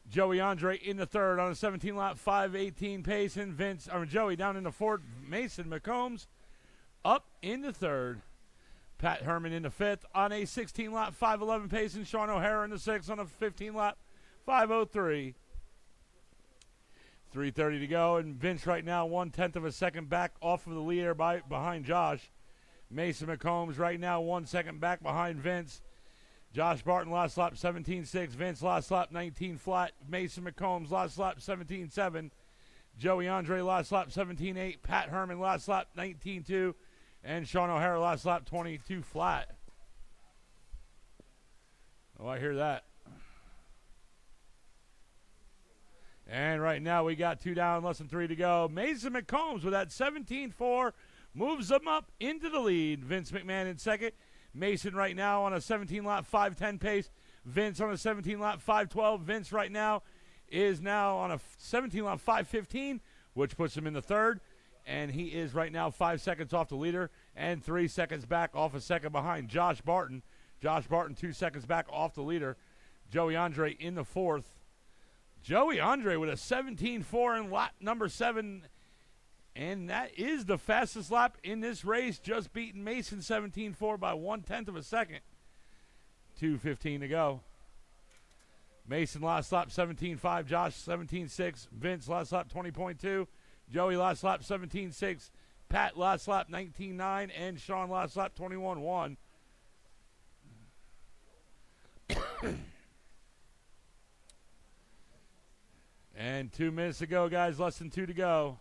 A: Joey Andre in the third on a 17-lap, 5:18 pace. And Joey down in the fourth. Mason McCombs up in the third. Pat Herman in the fifth on a 16-lap, 5:11 pace, and Sean O'Hara in the sixth on a 15-lap, 5:03. 3:30 to go, and Vince right now 1/10 of a second back off of the leader behind Josh. Mason McCombs right now 1 second back behind Vince. Josh Barton last lap 17.6. Vince last lap 19 flat. Mason McCombs last lap 17.7. Joey Andre last lap 17.8. Pat Herman last lap 19.2. And Sean O'Hara last lap 22 flat. Oh, I hear that. And right now we got 2 down, less than 3 to go. Mason McCombs with that 17.4 moves them up into the lead. Vince McMahon in second. Mason right now on a 17-lap, 5:10 pace. Vince on a 17-lap, 5:12. Vince right now is now on a 17-lap, 5:15, which puts him in the third. And he is right now 5 seconds off the leader and 3 seconds back off a second behind Josh Barton. Josh Barton 2 seconds back off the leader. Joey Andre in the fourth. Joey Andre with a 17.4 in lap number 7. And that is the fastest lap in this race, just beating Mason 17.4 by 1/10 of a second. 2:15 to go. Mason last lap 17.5. Josh 17.6. Vince last lap 20.2. Joey last lap 17.6. Pat last lap 19.9. And Sean last lap 21.1. And 2 minutes to go, guys. Less than 2 to go.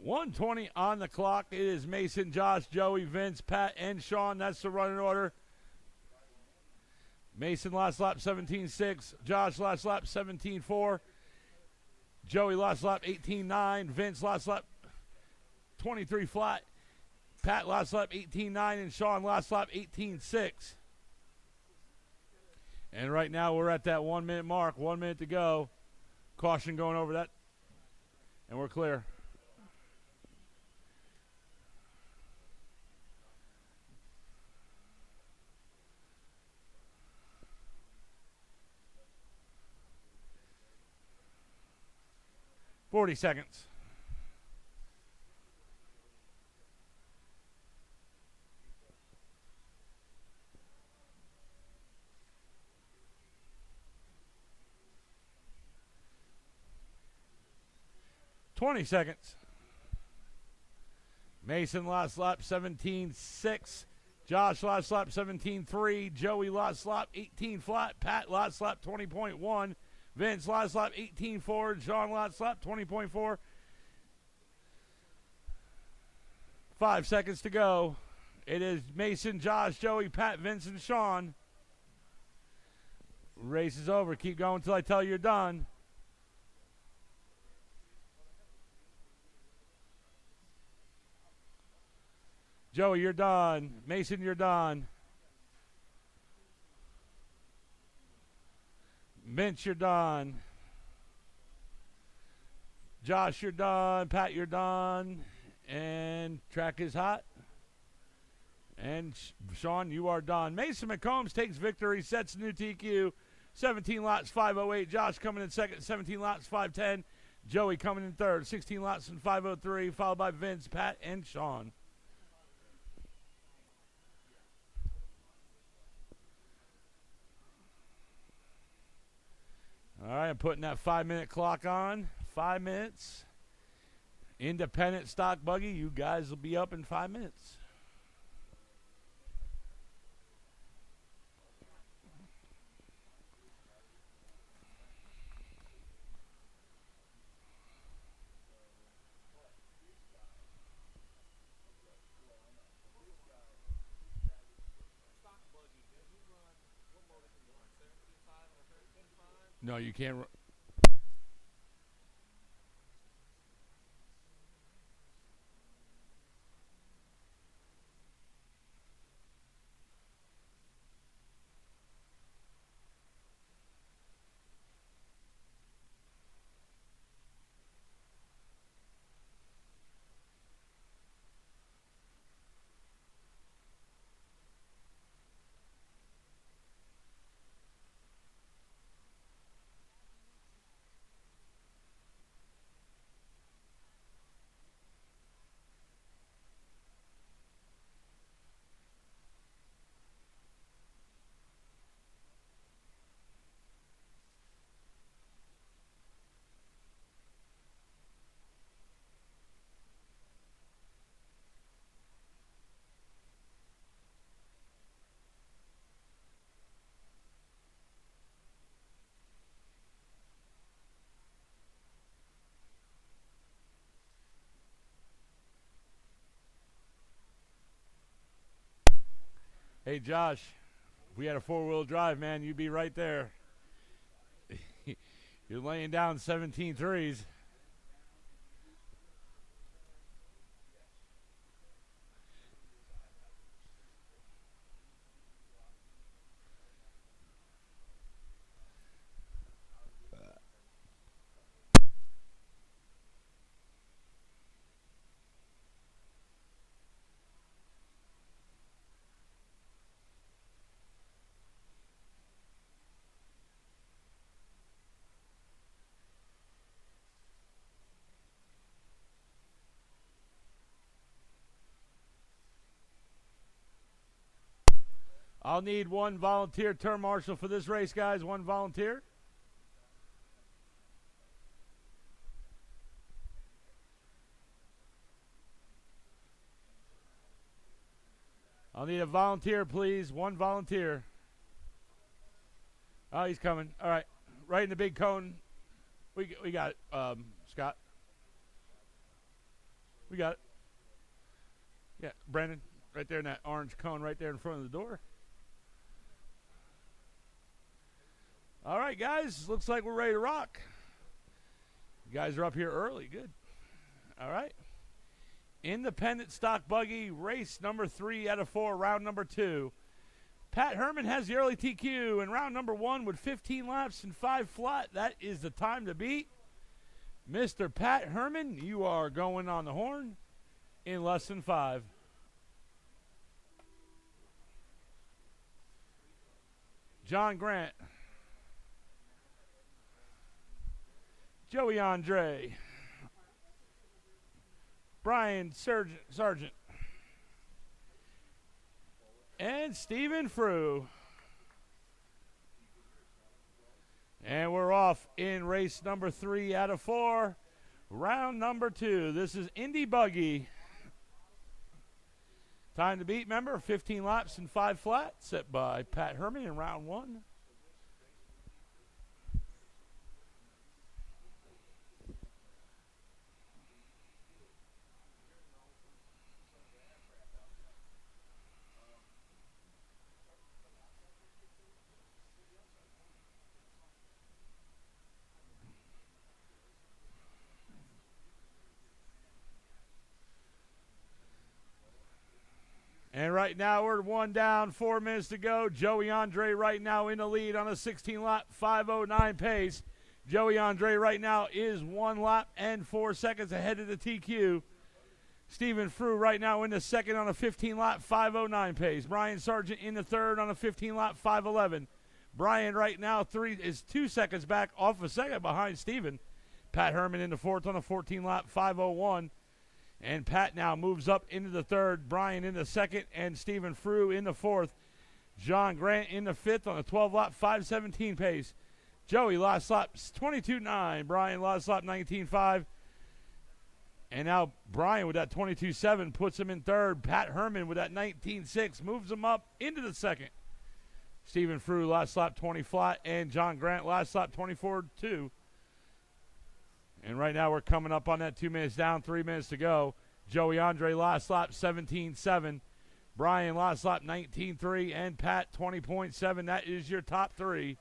A: .120 on the clock. It is Mason, Josh, Joey, Vince, Pat, and Sean. That's the running order. Mason last lap 17.6. Josh last lap 17.4. Joey last lap 18.9. Vince last lap 23 flat. Pat last lap 18.9. And Sean last lap 18.6. And right now we're at that 1 minute mark. 1 minute to go. Caution going over that. And we're clear. .40 seconds. .20 seconds. Mason last lap 17.6. Josh last lap 17.3. Joey last lap 18 flat. Pat last lap 20.1. Vince last lap 18.4. Sean last lap 20.4. 5 seconds to go. It is Mason, Josh, Joey, Pat, Vince, and Sean. Race is over. Keep going until I tell you you're done. Joey, you're done. Mason, you're done. Vince, you're done. Josh, you're done. Pat, you're done. And track is hot. And Sean, you are done. Mason McCombs takes victory, sets a new TQ. 17 lots, 508. Josh coming in second, 17 lots, 510. Joey coming in third, 16 lots and 503, followed by Vince, Pat, and Sean. All right, I'm putting that 5-minute clock on. 5 minutes. Independent stock buggy. You guys will be up in 5 minutes. No, you can't. Hey, Josh, if we had a 4-wheel drive, man, you'd be right there. You're laying down 17 threes. I'll need one volunteer term marshal for this race, guys. One volunteer. I'll need a volunteer, please. One volunteer. Oh, he's coming. All right. Right in the big cone. We got it, Scott. We got it. Yeah, Brandon. Right there in that orange cone right there in front of the door. All right, guys. Looks like we're ready to rock. You guys are up here early. Good. All right. Independent stock buggy, race number 3 out of 4, round number 2. Pat Herman has the early TQ in round number 1 with 15 laps and 5 flat. That is the time to beat. Mr. Pat Herman, you are going on the horn in less than 5. John Grant. Joey Andre. Brian Sargent. And Stephen Frew. And we're off in race number 3 out of 4. Round number 2. This is Indy Buggy. Time to beat, remember, 15 laps and 5 flat, set by Pat Herman in round 1. And right now we're 1 down, 4 minutes to go. Joey Andre right now in the lead on a 16-lap, 5:09 pace. Joey Andre right now is 1 lap and 4 seconds ahead of the TQ. Stephen Frew right now in the second on a 15-lap, 5:09 pace. Brian Sargent in the third on a 15-lap, 5:11. Brian right now is 2 seconds back off a second behind Stephen. Pat Herman in the fourth on a 14-lap, 5:01. And Pat now moves up into the third. Brian in the second and Stephen Frew in the fourth. John Grant in the fifth on a 12-lap, 5:17 pace. Joey last lap 22.9. Brian last lap 19.5. And now Brian with that 22.7 puts him in third. Pat Herman with that 19.6 moves him up into the second. Stephen Frew last lap 20 flat. And John Grant last lap 24.2. And right now we're coming up on that 2 minutes down, 3 minutes to go. Joey Andre last lap 17.7. Brian last lap 19.3. And Pat 20.7. That is your top 3.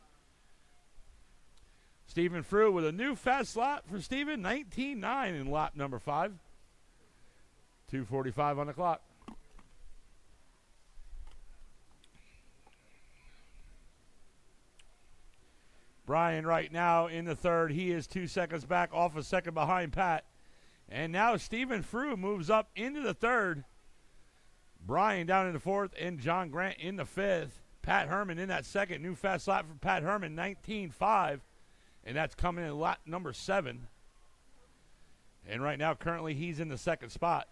A: Stephen Frew with a new fast lap for Stephen, 19.9 in lap number 5. 2:45 on the clock. Brian right now in the third. He is 2 seconds back off a second behind Pat. And now Stephen Frew moves up into the third. Brian down in the fourth and John Grant in the fifth. Pat Herman in that second. New fast lap for Pat Herman, 19.5. And that's coming in lap number 7. And right now currently he's in the second spot.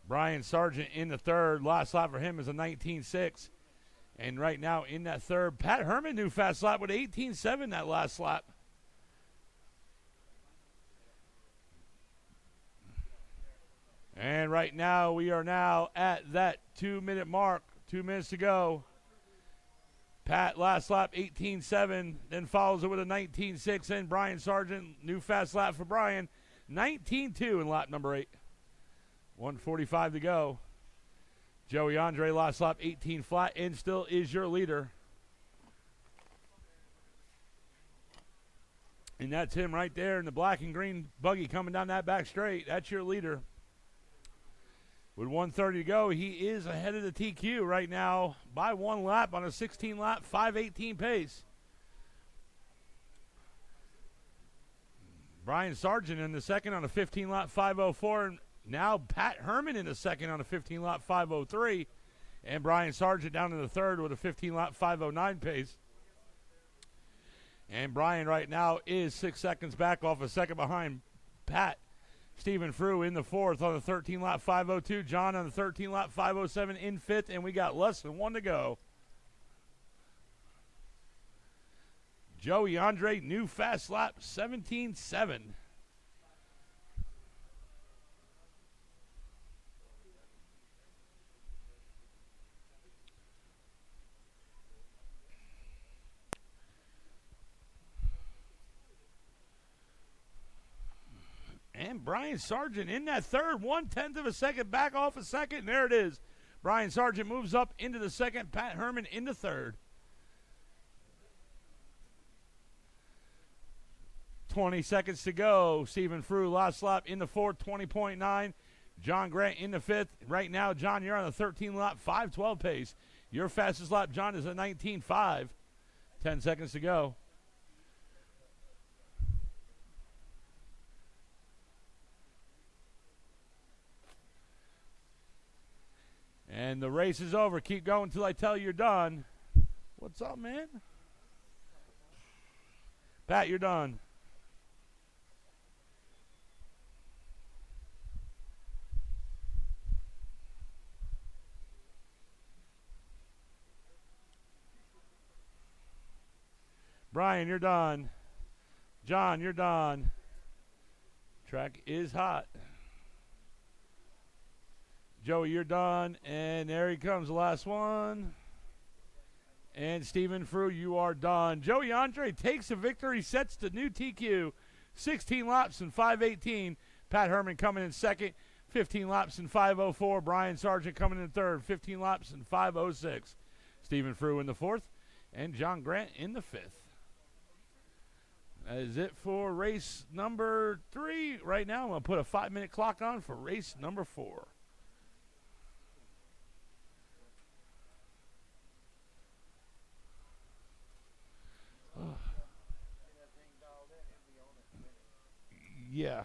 A: Brian Sargent in the third. Last lap for him is a 19.6. And right now in that third, Pat Herman, new fast lap with 18.7 that last lap. And right now we are now at that 2-minute mark. 2 minutes to go. Pat last lap 18.7, then follows it with a 19.6. And Brian Sargent, new fast lap for Brian, 19.2 in lap number 8. 1:45 to go. Joey Andre last lap 18 flat and still is your leader. And that's him right there in the black and green buggy coming down that back straight. That's your leader. With 1:30 to go, he is ahead of the TQ right now by 1 lap on a 16-lap, 5:18 pace. Brian Sargent in the second on a 15-lap, 5:04. And now Pat Herman in the second on a 15-lap, 5:03. And Brian Sargent down in the third with a 15-lap, 5:09 pace. And Brian right now is 6 seconds back off a second behind Pat. Stephen Frew in the fourth on the 13-lap, 5:02. John on the 13-lap, 5:07 in fifth. And we got less than 1 to go. Joey Andre, new fast lap, 17.7. And Brian Sargent in that third, 1/10 of a second back off a second. And there it is. Brian Sargent moves up into the second. Pat Herman in the third. 20 seconds to go. Stephen Frew last lap in the fourth, 20.9. John Grant in the fifth. Right now, John, you're on a 13-lap, 5:12 pace. Your fastest lap, John, is a 19.5. 10 seconds to go. And the race is over. Keep going until I tell you you're done. What's up, man? Pat, you're done. Brian, you're done. John, you're done. Track is hot. Joey, you're done. And there he comes, the last one. And Stephen Frew, you are done. Joey Andre takes a victory, sets the new TQ. 16 laps in 5:18. Pat Herman coming in second. 15 laps in 5:04. Brian Sargent coming in third. 15 laps in 5:06. Stephen Frew in the fourth. And John Grant in the fifth. That is it for race number 3. Right now, I'm going to put a 5-minute clock on for race number 4. Yeah.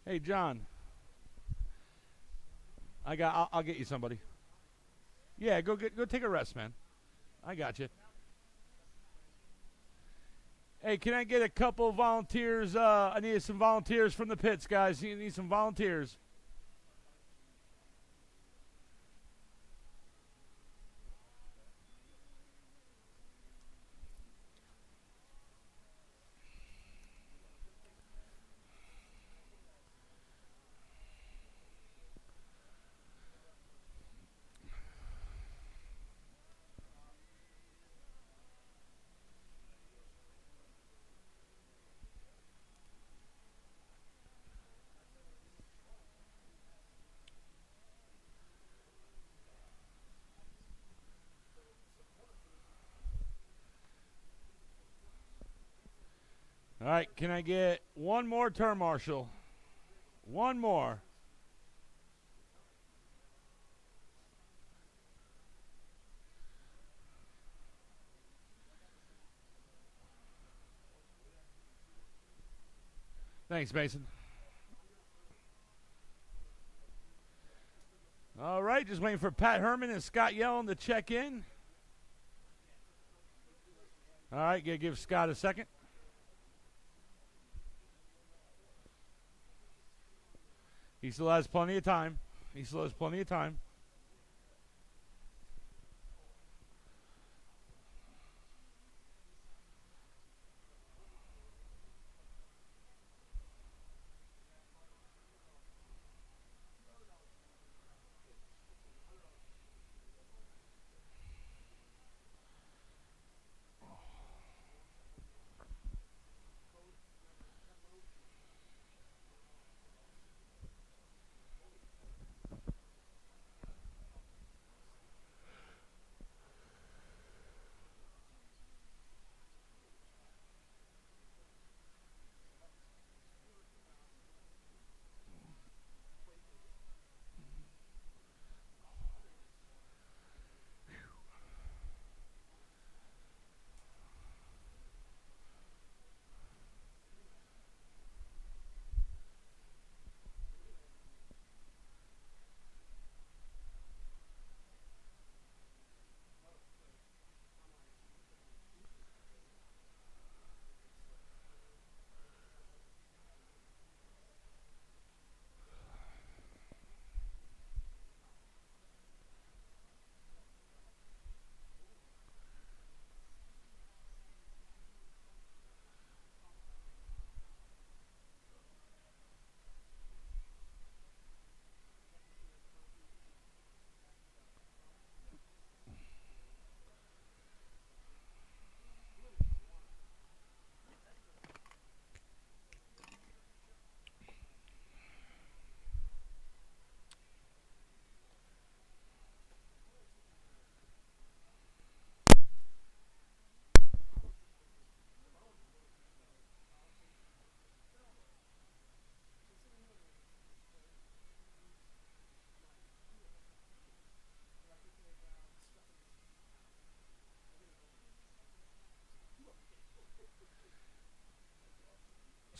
A: Hey, John. I'll get you somebody. Yeah, go take a rest, man. I got you. Hey, can I get a couple volunteers? I need some volunteers from the pits, guys. You need some volunteers. All right, can I get one more turn marshal? One more. Thanks, Mason. All right, just waiting for Pat Herman and Scott Yellen to check in. All right, gonna give Scott a second. He still has plenty of time. He still has plenty of time.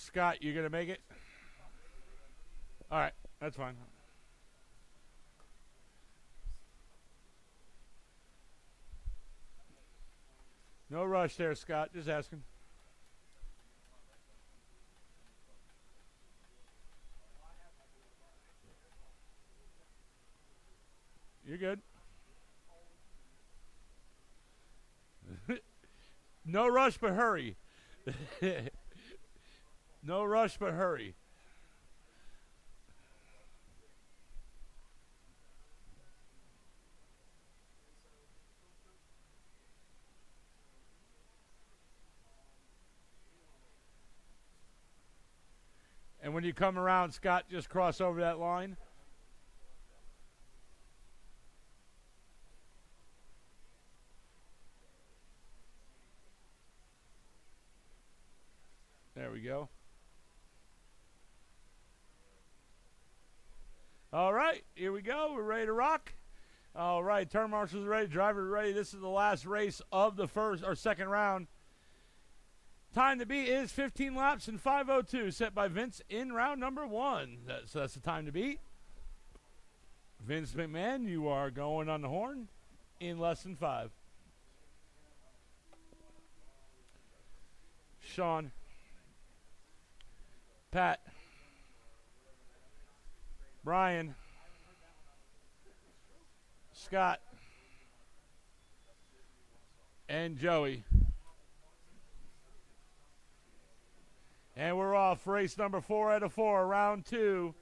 A: Scott, you going to make it? All right, that's fine. No rush there, Scott. Just asking. You're good. No rush, but hurry. No rush, but hurry. And when you come around, Scott, just cross over that line. There we go. All right, here we go. We're ready to rock. All right, turn marshals are ready, drivers are ready. This is the last race of the first or second round. Time to beat is 15 laps and 5:02, set by Vince in round number 1. So that's the time to beat. Vince McMahon, you are going on the horn in less than 5. Sean, Pat, Brian, Scott, and Joey. And we're off. Race number 4 out of 4, round 2.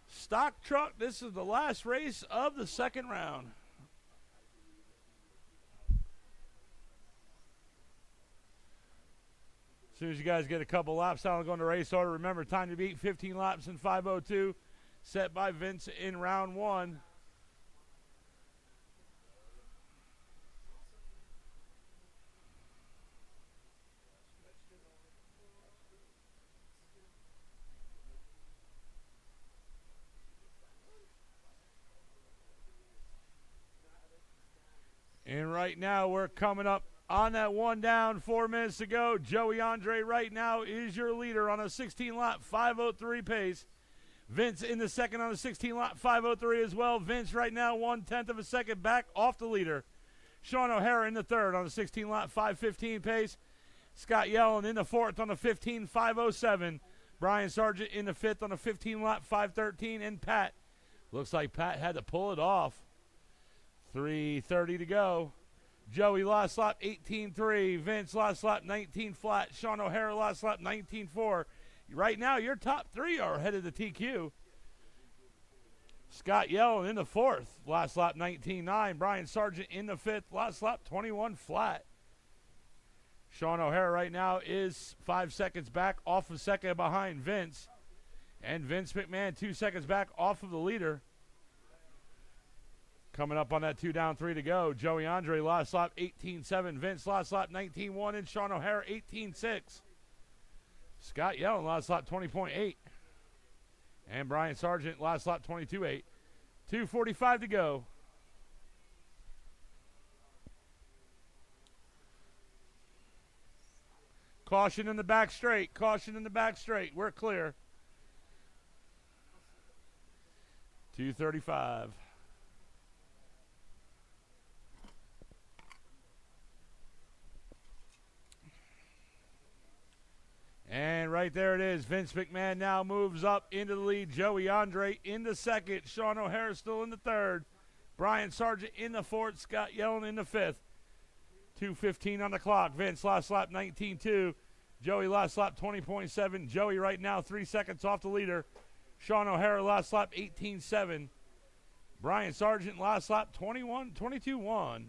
A: Stock truck. This is the last race of the second round. As soon as you guys get a couple laps out, I'll go into race order. Remember, time to beat 15 laps in 5:02, set by Vince in round 1. And right now we're coming up on that one down, 4 minutes to go. Joey Andre right now is your leader on a 16-lap 5:03 pace. Vince in the second on a 16-lap 5:03 as well. Vince right now 1/10 of a second back off the leader. Sean O'Hara in the third on a 16-lap 5:15 pace. Scott Yellen in the fourth on a 15 5:07. Brian Sargent in the fifth on a 15-lap 5:13. And Pat, looks like Pat had to pull it off. 3:30 to go. Joey last lap 18.3. Vince last lap 19 flat. Sean O'Hara last lap 19.4. Right now, your top 3 are headed to TQ. Scott Yellen in the fourth. Last lap 19.9. Brian Sargent in the fifth. Last lap 21 flat. Sean O'Hara right now is 5 seconds back off of second behind Vince. And Vince McMahon 2 seconds back off of the leader. Coming up on that 2 down, 3 to go. Joey Andre last lap 18.7. Vince last lap 19.1. And Sean O'Hara 18.6. Scott Yellen last lap 20.8. And Brian Sargent last lap 22.8. 2:45 to go. Caution in the back straight. Caution in the back straight. We're clear. 2:35. And right there it is. Vince McMahon now moves up into the lead. Joey Andre in the second. Sean O'Hara still in the third. Brian Sargent in the fourth. Scott Yellen in the fifth. 2:15 on the clock. Vince last lap 19.2. Joey last lap 20.7. Joey right now 3 seconds off the leader. Sean O'Hara last lap 18.7. Brian Sargent last lap 22.1.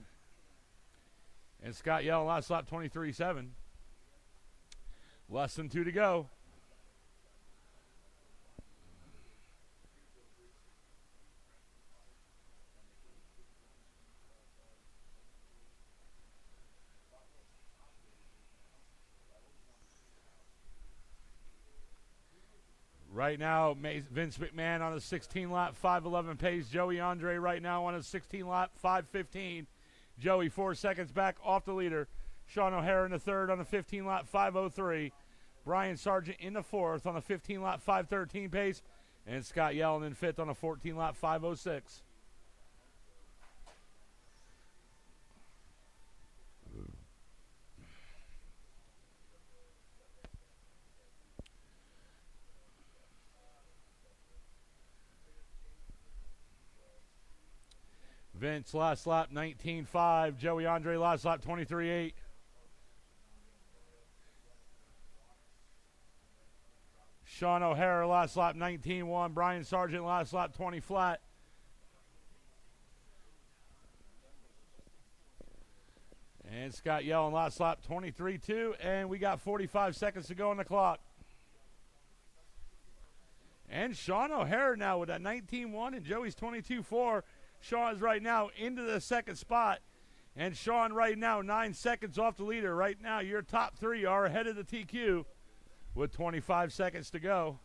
A: And Scott Yellen last lap 23.7. Less than 2 to go. Right now, Vince McMahon on a 16-lap 5:11 pace. Joey Andre right now on a 16-lap 5:15. Joey 4 seconds back off the leader. Sean O'Hara in the third on a 15-lap 5:03. Brian Sargent in the 4th on a 15-lap 5:13 pace. And Scott Yellen in 5th on a 14-lap 5:06. Vince last lap 19.5. Joey Andre last lap 23.8. Sean O'Hara last lap 19.1. Brian Sargent last lap 20 flat. And Scott Yellen last lap 23.2. And we got 45 seconds to go on the clock. And Sean O'Hara now with that 19.1 and Joey's 22.4. Sean's right now into the 2nd spot. And Sean right now 9 seconds off the leader. Right now your top 3 are ahead of the TQ with 25 seconds to go.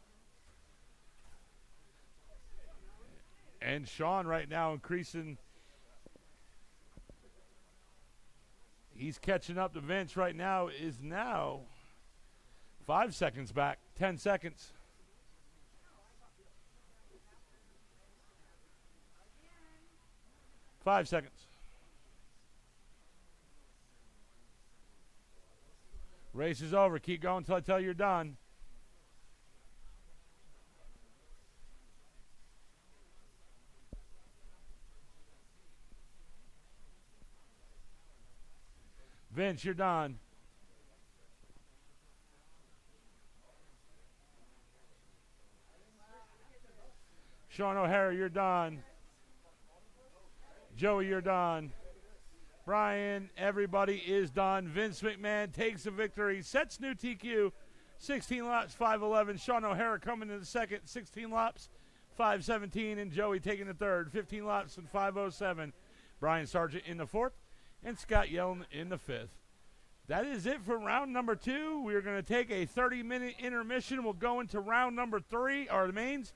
A: And Sean right now increasing. He's catching up to Vince right now, is now 5 seconds back, 10 seconds. Five seconds. Race is over. Keep going until I tell you you're done. Vince, you're done. Sean O'Hara, you're done. Joey, you're done. Brian, everybody is done. Vince McMahon takes the victory, sets new TQ, 16 laps, 5:11. Sean O'Hara coming in the 2nd, 16 laps, 5:17. And Joey taking the 3rd, 15 laps and 5:07. Brian Sargent in the 4th, and Scott Yellen in the 5th. That is it for round number 2. We're going to take a 30-minute intermission. We'll go into round number 3, or the mains.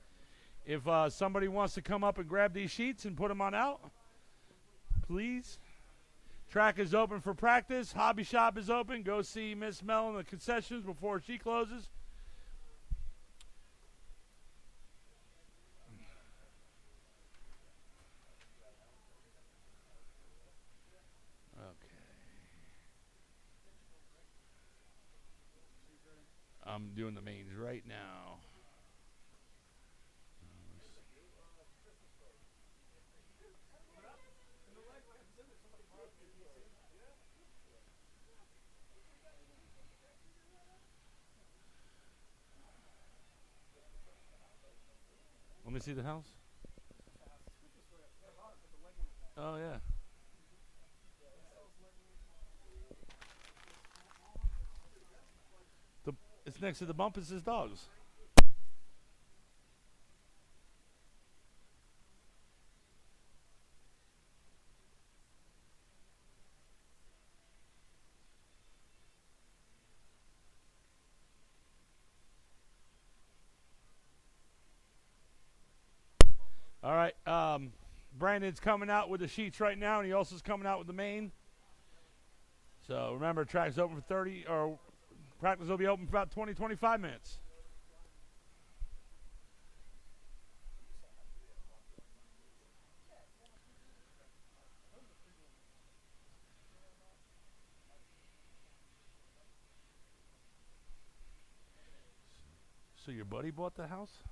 A: If somebody wants to come up and grab these sheets and put them on out, please. Track is open for practice. Hobby shop is open. Go see Miss Mel in the concessions before she closes. Okay. I'm doing the mains right now. Let me see the house. Oh, yeah. It's next to the Bumpus' dogs. All right. Brandon's coming out with the sheets right now, and he also is coming out with the main. So remember, track's open for 30, or practice will be open for about 20, 25 minutes. So your buddy bought the house?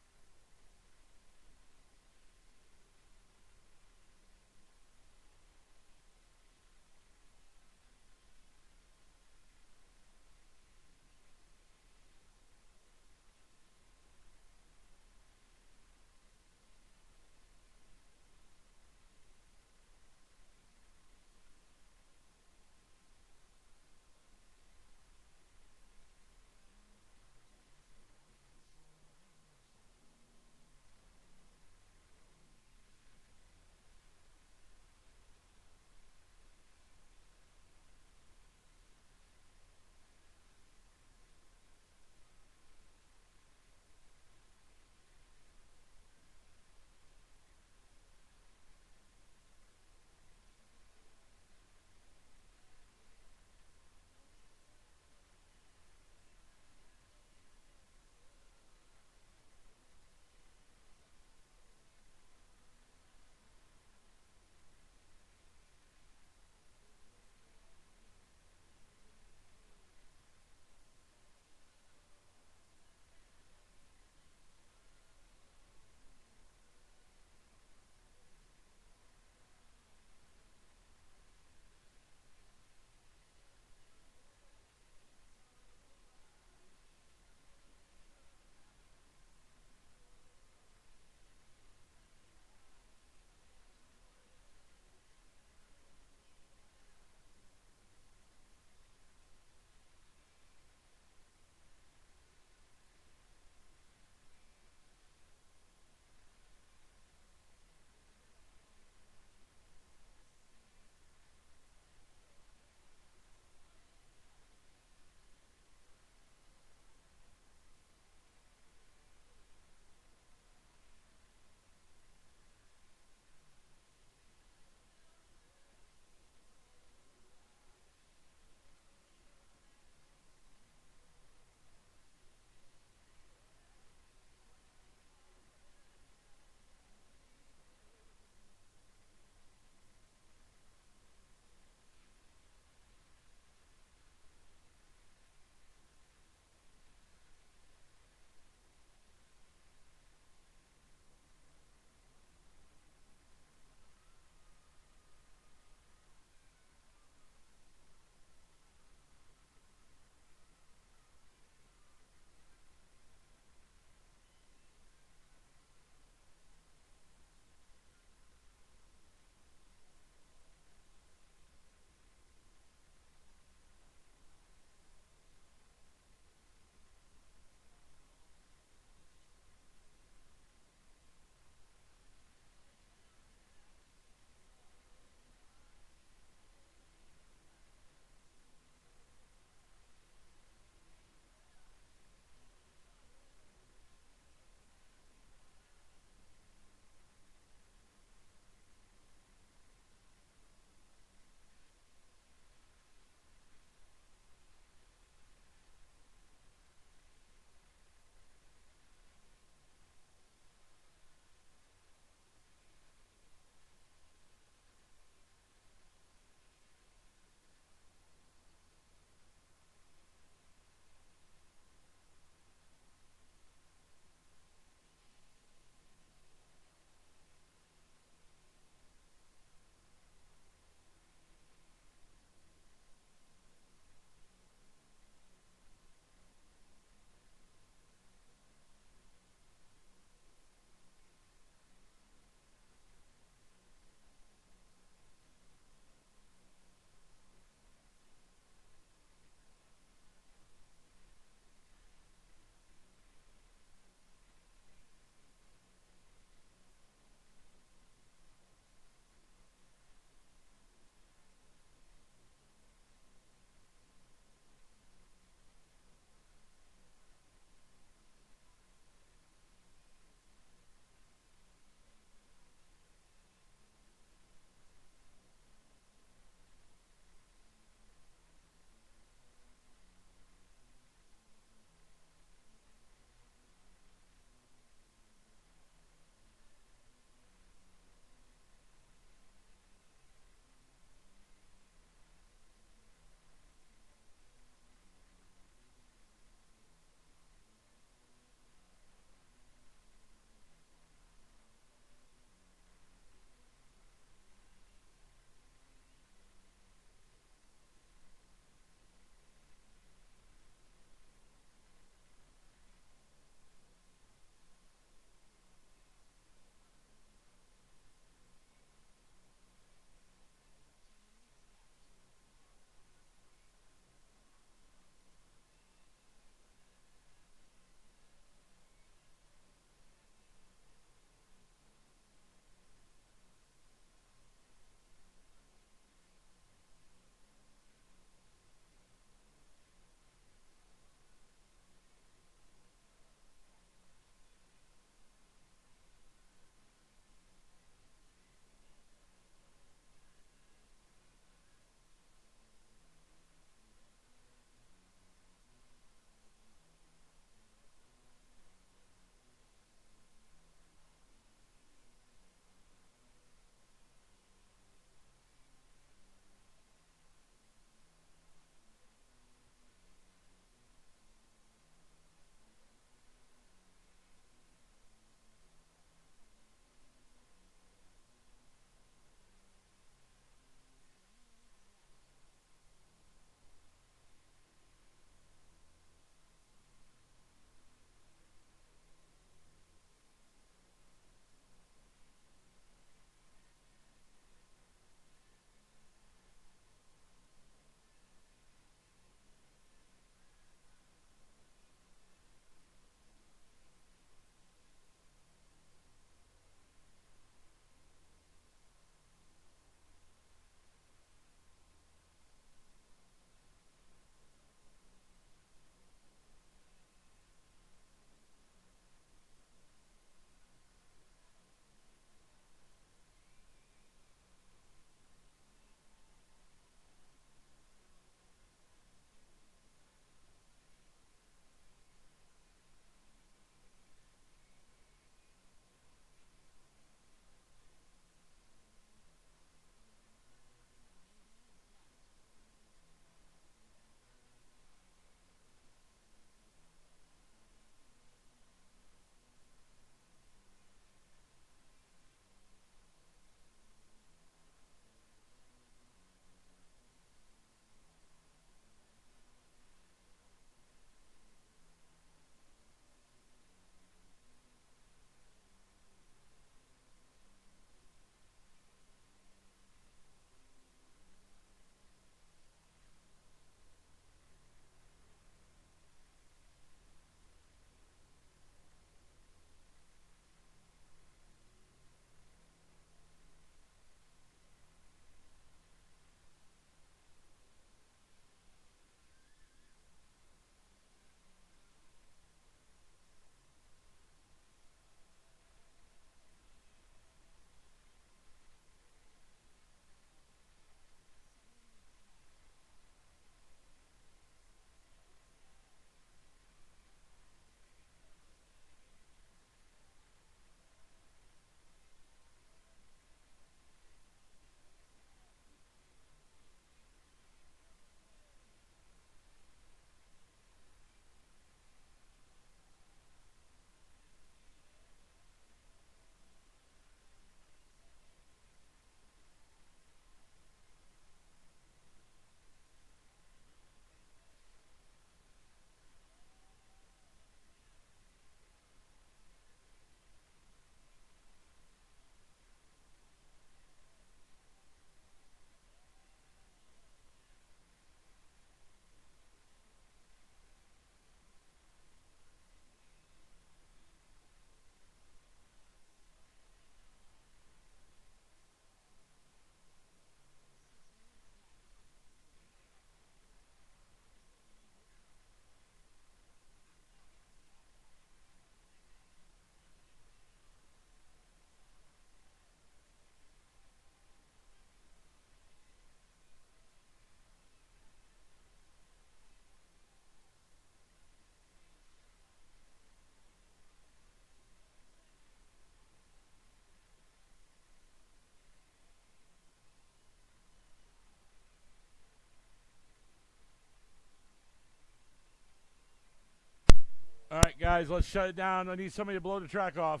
A: guys, let's shut it down. I need somebody to blow the track off.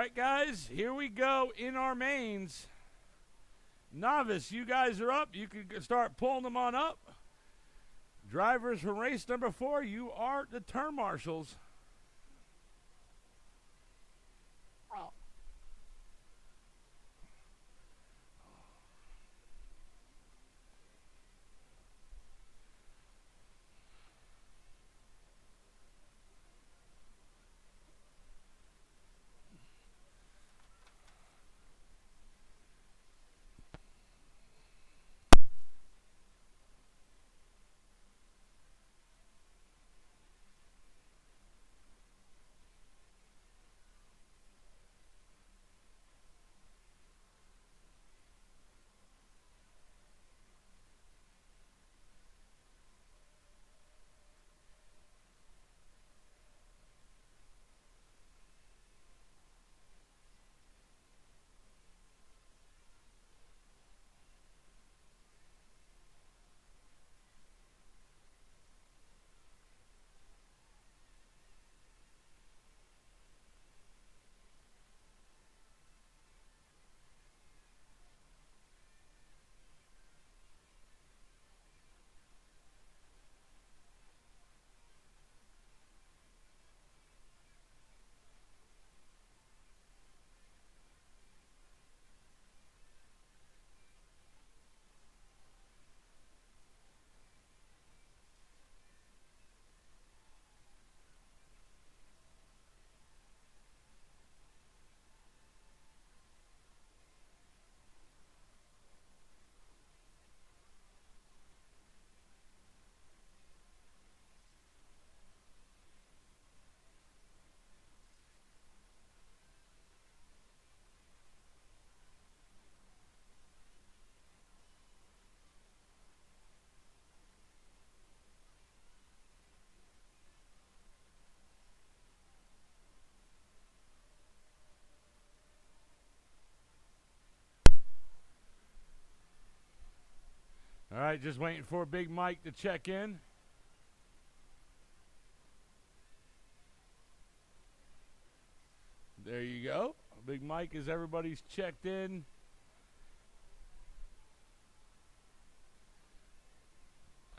A: right, guys, here we go in our mains. Novice, you guys are up. You can start pulling them on up. Drivers from race number 4, you are the turn marshals. All right, just waiting for Big Mike to check in. There you go. Big Mike, as everybody's checked in.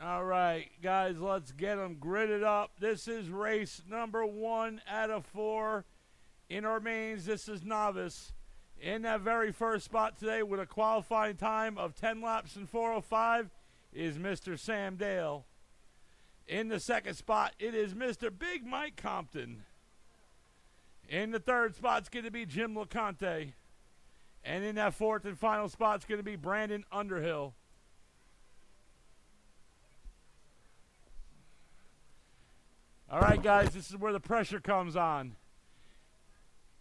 A: All right, guys, let's get them gridded up. This is race number 1 out of 4 in our mains. This is novice. In that very first spot today with a qualifying time of 10 laps and 4:05 is Mr. Sam Dale. In the second spot, it is Mr. Big Mike Compton. In the third spot, it's going to be Jim LeConte. And in that fourth and final spot, it's going to be Brandon Underhill. All right, guys, this is where the pressure comes on.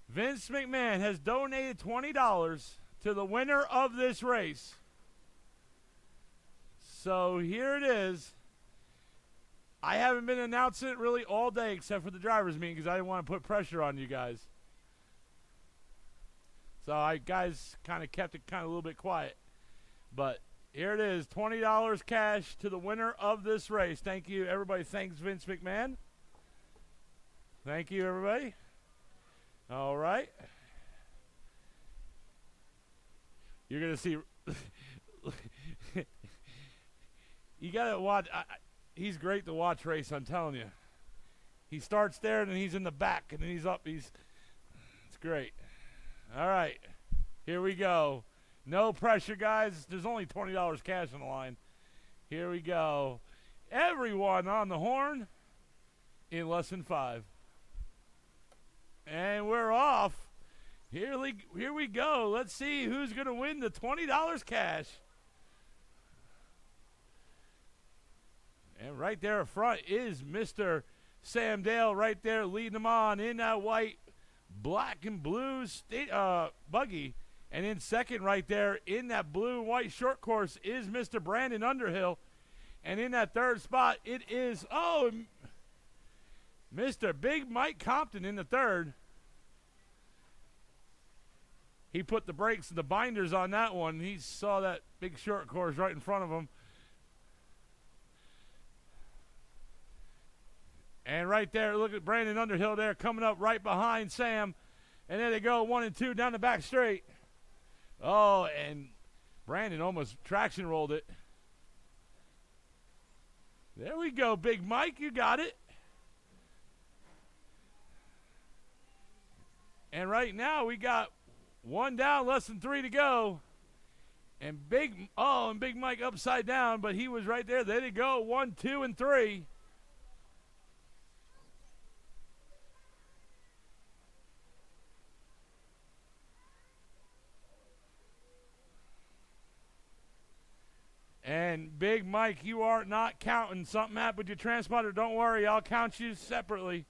A: Vince McMahon has donated $20 to the winner of this race. So here it is. I haven't been announcing it really all day except for the drivers' meeting because I didn't want to put pressure on you guys. So I guys kind of kept it a little bit quiet. But here it is, $20 cash to the winner of this race. Thank you, everybody. Thanks, Vince McMahon. Thank you, everybody. All right. You're going to see. You got to watch. He's great to watch race, I'm telling you. He starts there, and then he's in the back, and then he's up. It's great. All right. Here we go. No pressure, guys. There's only $20 cash on the line. Here we go. Everyone on the horn in less than 5. And we're off. Here we go. Let's see who's going to win the $20 cash. And right there up front is Mr. Sam Dale right there leading them on in that white, black, and blue buggy. And in second right there in that blue and white short course is Mr. Brandon Underhill. And in that third spot, it is, Mr. Big Mike Compton in the third. He put the brakes and the binders on that one. He saw that big short course right in front of him. And right there, look at Brandon Underhill there coming up right behind Sam. And there they go, 1 and 2 down the back straight. Oh, and Brandon almost traction rolled it. There we go, Big Mike, you got it. And right now we got 1 down, less than 3 to go. And Big Mike upside down, but he was right there. There they go, 1, 2, and 3. And Big Mike, you are not counting. Something happened with your transponder. Don't worry, I'll count you separately.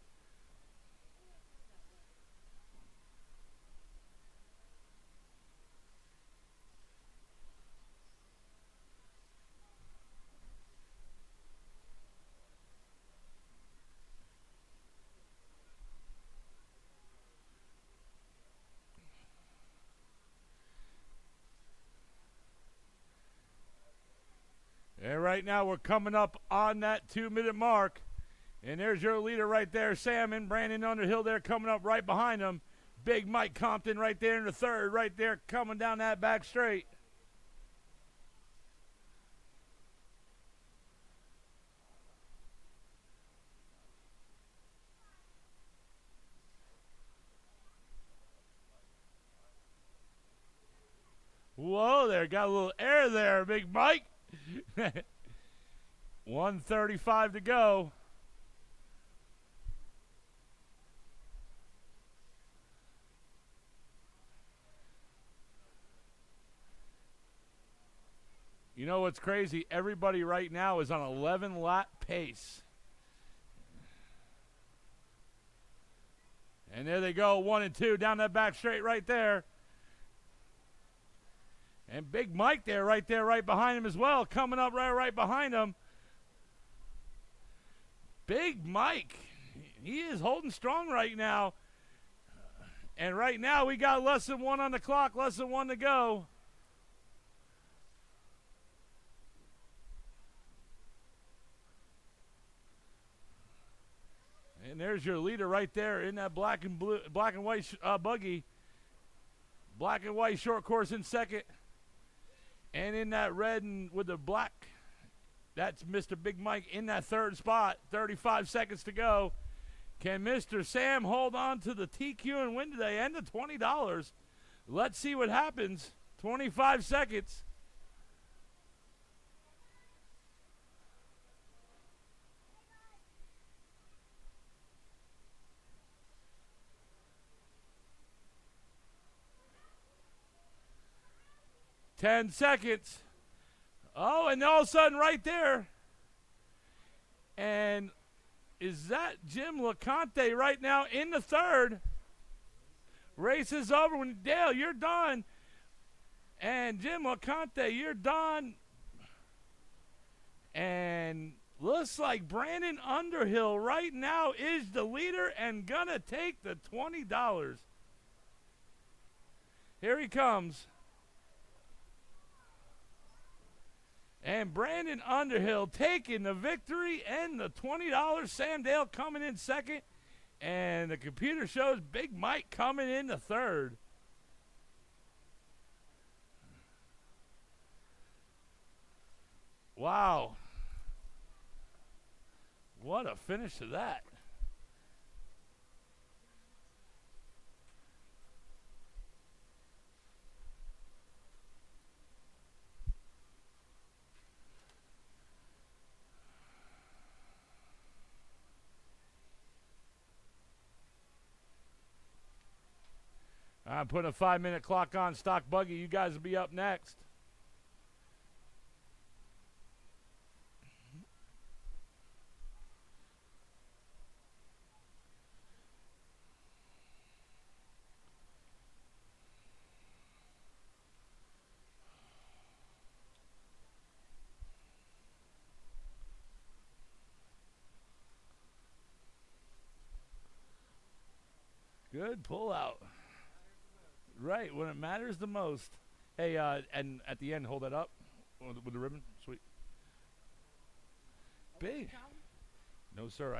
A: And right now we're coming up on that 2-minute mark. And there's your leader right there, Sam, and Brandon Underhill there coming up right behind him. Big Mike Compton right there in the third, right there coming down that back straight. Whoa there, got a little air there, Big Mike. 1:35 to go. You know what's crazy? Everybody right now is on 11-lap pace. And there they go, 1 and 2 down that back straight right there. And Big Mike there, right behind him as well, coming up right behind him. Big Mike, he is holding strong right now. And right now we got less than 1 on the clock, less than 1 to go. And there's your leader right there in that black and white buggy. Black and white short course in second. And in that red and with the black, that's Mr. Big Mike in that third spot. 35 seconds to go. Can Mr. Sam hold on to the TQ and win today and the $20? Let's see what happens. 25 seconds. Ten seconds. Oh, and all of a sudden right there. And is that Jim LeConte right now in the third? Race is over. When Dale, you're done. And Jim LeConte, you're done. And looks like Brandon Underhill right now is the leader and gonna take the $20. Here he comes. And Brandon Underhill taking the victory and the $20. Sam Dale coming in second. And the computer shows Big Mike coming in the third. Wow. What a finish to that. I'm putting a 5-minute clock on Stock Buggy. You guys will be up next. Good pull out. Right, when it matters the most. Hey, and at the end, hold that up with the ribbon. Sweet. Big. No, sir.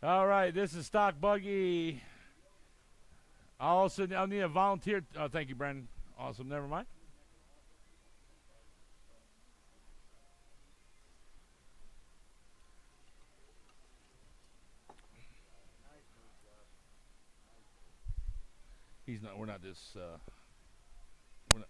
A: All right, this is Stock Buggy. I'll need a volunteer. Oh, thank you, Brendan. Awesome. Never mind. He's not. We're not this. We're not.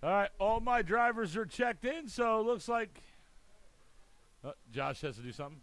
A: All right, all my drivers are checked in, so it looks like Josh has to do something.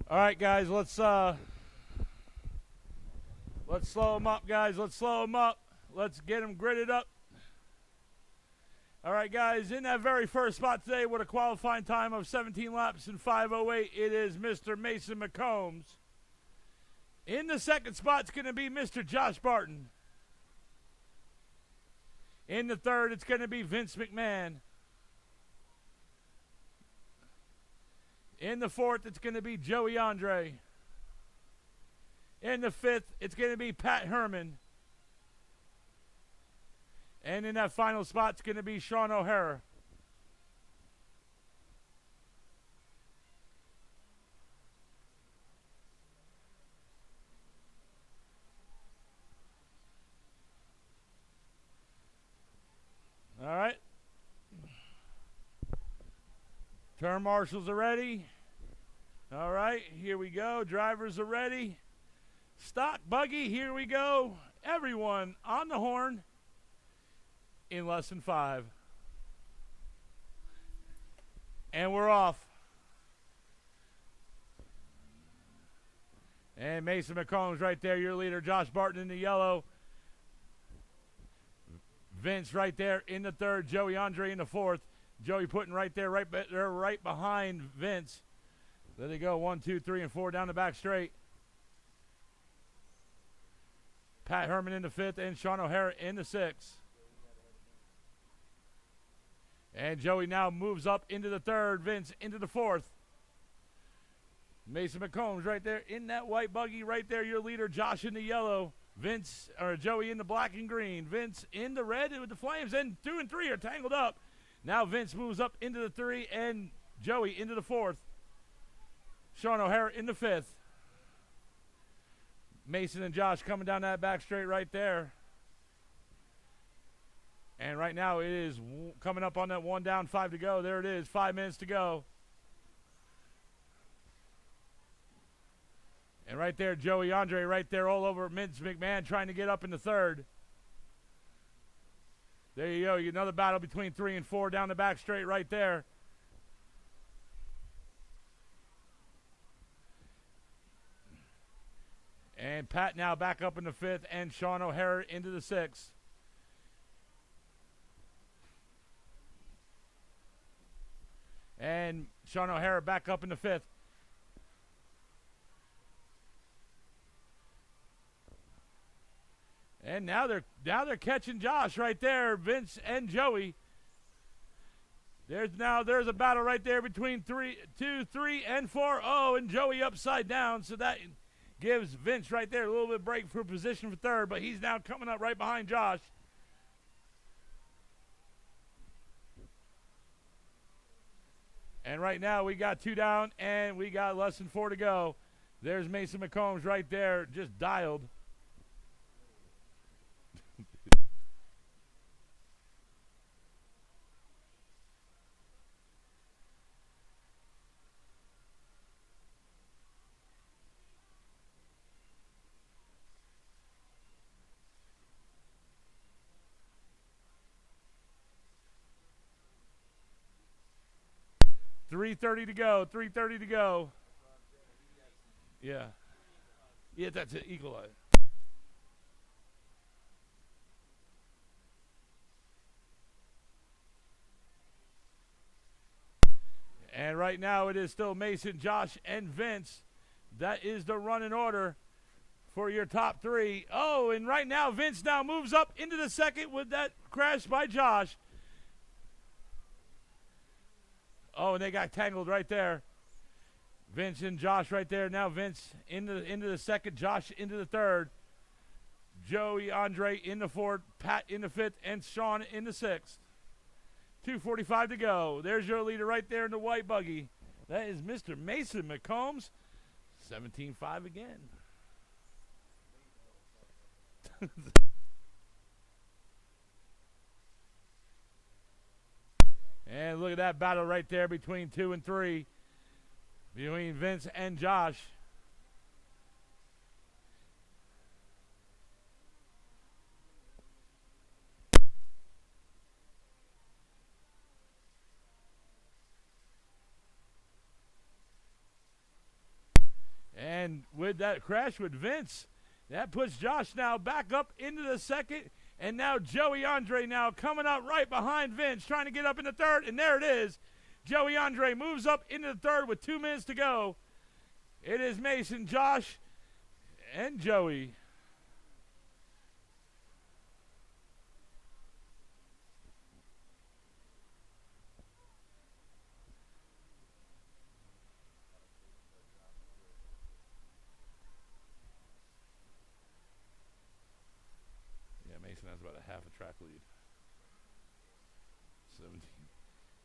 A: All right, guys, let's slow them up, guys. Let's slow them up. Let's get them gridded up. All right, guys, in that very first spot today with a qualifying time of 17 laps and 5:08, it is Mr. Mason McCombs. In the second spot, it's going to be Mr. Josh Barton. In the third, it's going to be Vince McMahon. In the fourth, it's going to be Joey Andre. In the fifth, it's going to be Pat Herman. And in that final spot, it's going to be Sean O'Hara. All right. Turn marshals are ready. All right, here we go. Drivers are ready. Stock Buggy, here we go. Everyone on the horn in less than 5. And we're off. And Mason McCombs right there, your leader. Josh Barton in the yellow. Vince right there in the third. Joey Andre in the fourth. Joey putting right there, right behind Vince. There they go, 1, 2, 3, and 4 down the back straight. Pat Herman in the fifth and Sean O'Hara in the sixth. And Joey now moves up into the third. Vince into the fourth. Mason McCombs right there in that white buggy right there. Your leader, Josh in the yellow. Joey in the black and green. Vince in the red with the flames. And 2 and 3 are tangled up. Now Vince moves up into the 3 and Joey into the 4th. Sean O'Hara in the 5th. Mason and Josh coming down that back straight right there. And right now it is coming up on that 1 down, 5 to go. There it is, 5 minutes to go. And right there, Joey Andre right there all over Vince McMahon trying to get up in the 3rd. There you go. You get another battle between 3 and 4 down the back straight right there. And Pat now back up in the 5th, and Sean O'Hara into the 6th. And Sean O'Hara back up in the 5th. And now they're catching Josh right there, Vince and Joey. There's a battle right there between 2, 3, and 4. Oh, and Joey upside down, so that gives Vince right there a little bit of break for position for 3rd, but he's now coming up right behind Josh. And right now we got 2 down, and we got less than 4 to go. There's Mason McCombs right there, just dialed. $3:30 to go. 3:30 to go. Yeah. Yeah, that's it. Equalize. And right now it is still Mason, Josh, and Vince. That is the running order for your top 3. Oh, and right now Vince now moves up into the 2nd with that crash by Josh. Oh, and they got tangled right there. Vince and Josh right there. Now Vince into the 2nd, Josh into the 3rd. Joey Andre in the 4th, Pat in the 5th, and Sean in the 6th. 2:45 to go. There's your leader right there in the white buggy. That is Mr. Mason McCombs. 17-5 again. And look at that battle right there between 2 and 3. Between Vince and Josh. And with that crash with Vince, that puts Josh now back up into the 2nd. And now Joey Andre now coming up right behind Vince, trying to get up in the 3rd. And there it is. Joey Andre moves up into the 3rd with 2 minutes to go. It is Mason, Josh, and Joey. That's about a half a track lead. 17.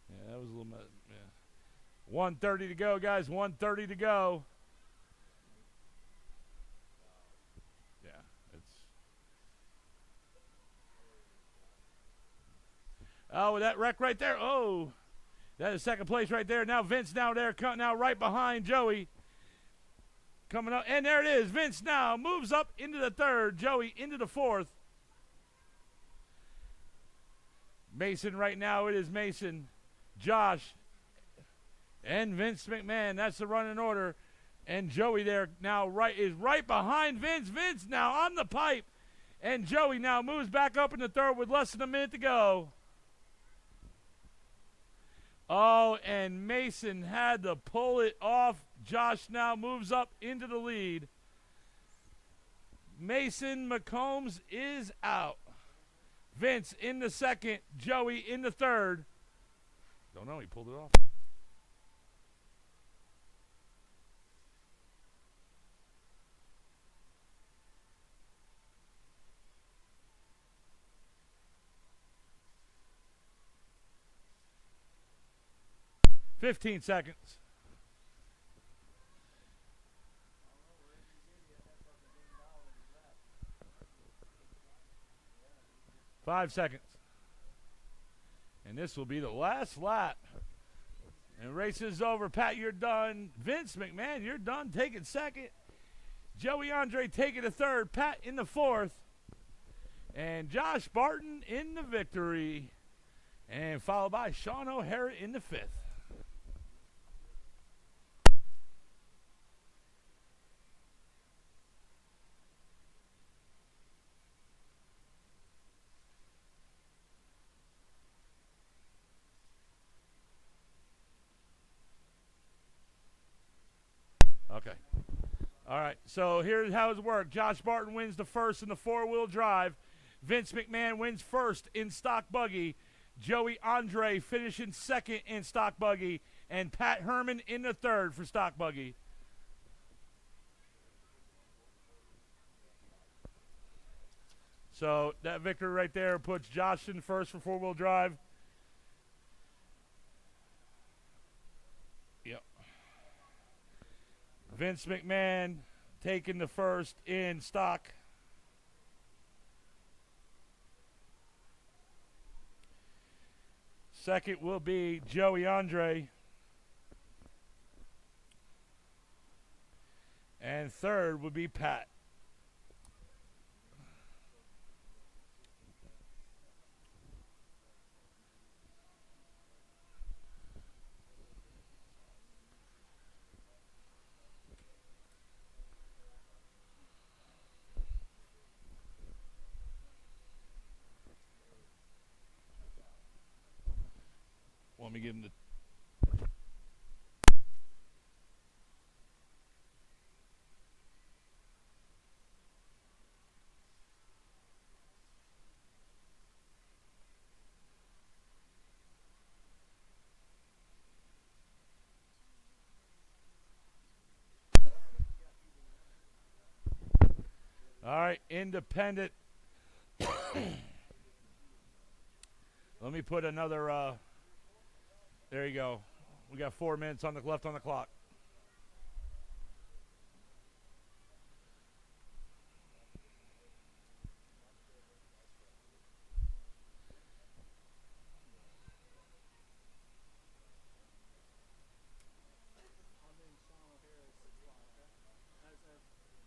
A: Yeah, that was a little bit. Yeah. 1:30 to go, guys. 1:30 to go. Yeah, it's. Oh, that wreck right there. Oh, that is 2nd place right there. Now Vince now there, now right behind Joey. Coming up, and there it is. Vince now moves up into the 3rd. Joey into the 4th. Mason right now, it is Mason, Josh, and Vince McMahon. That's the running order. And Joey there now is right behind Vince. Vince now on the pipe. And Joey now moves back up in the 3rd with less than a minute to go. Oh, and Mason had to pull it off. Josh now moves up into the lead. Mason McCombs is out. Vince in the 2nd, Joey in the 3rd. Don't know, he pulled it off. $15 seconds. $5 seconds. And this will be the last lap. And race is over. Pat, you're done. Vince McMahon, you're done taking 2nd. Joey Andre taking the 3rd. Pat in the 4th. And Josh Barton in the victory. And followed by Sean O'Hara in the 5th. Okay. All right. So here's how it worked. Josh Barton wins the first in the 4-wheel drive. Vince McMahon wins first in stock buggy. Joey Andre finishing second in stock buggy. And Pat Herman in the 3rd for stock buggy. So that victory right there puts Josh in first for 4-wheel drive. Yep. Vince McMahon taking the first in stock. Second will be Joey Andre. And third would be Pat. Let me give him the. All right, independent. Let me put another. There you go. We got 4 minutes on the left on the clock.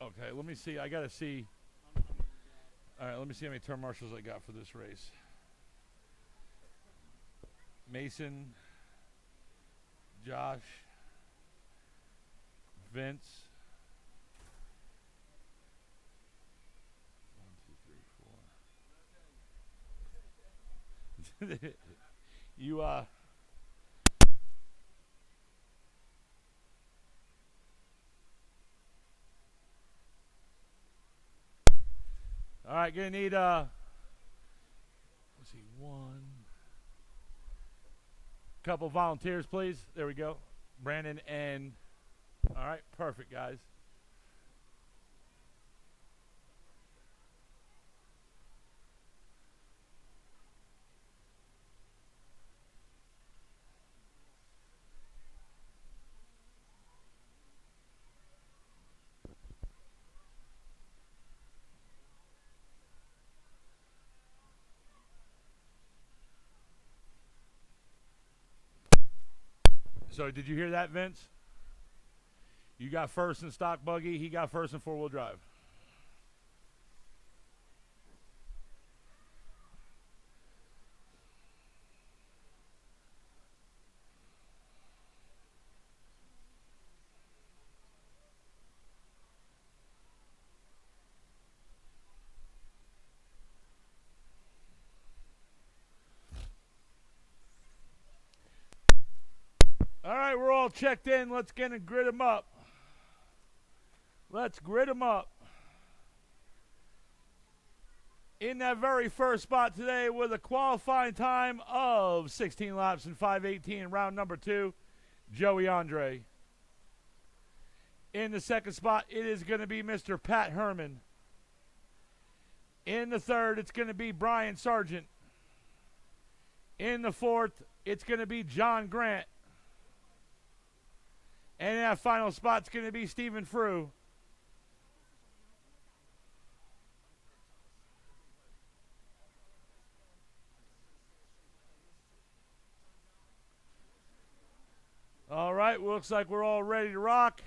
A: Okay, let me see. I got to see. All right, let me see how many term marshals I got for this race. Mason, Josh, Vince. 1, 2, 3, 4. You all right, gonna need let's see, couple volunteers, please. There we go. Brandon and all right, perfect, guys. So did you hear that, Vince? You got first in stock buggy. He got first in 4-wheel drive. All right, we're all checked in. Let's get and grid them up. Let's grid them up. In that very first spot today with a qualifying time of 16 laps and 5:18 in round number 2, Joey Andre. In the second spot, it is going to be Mr. Pat Herman. In the third, it's going to be Brian Sargent. In the fourth, it's going to be John Grant. And in that final spot, it's going to be Stephen Frew. All right, looks like we're all ready to rock.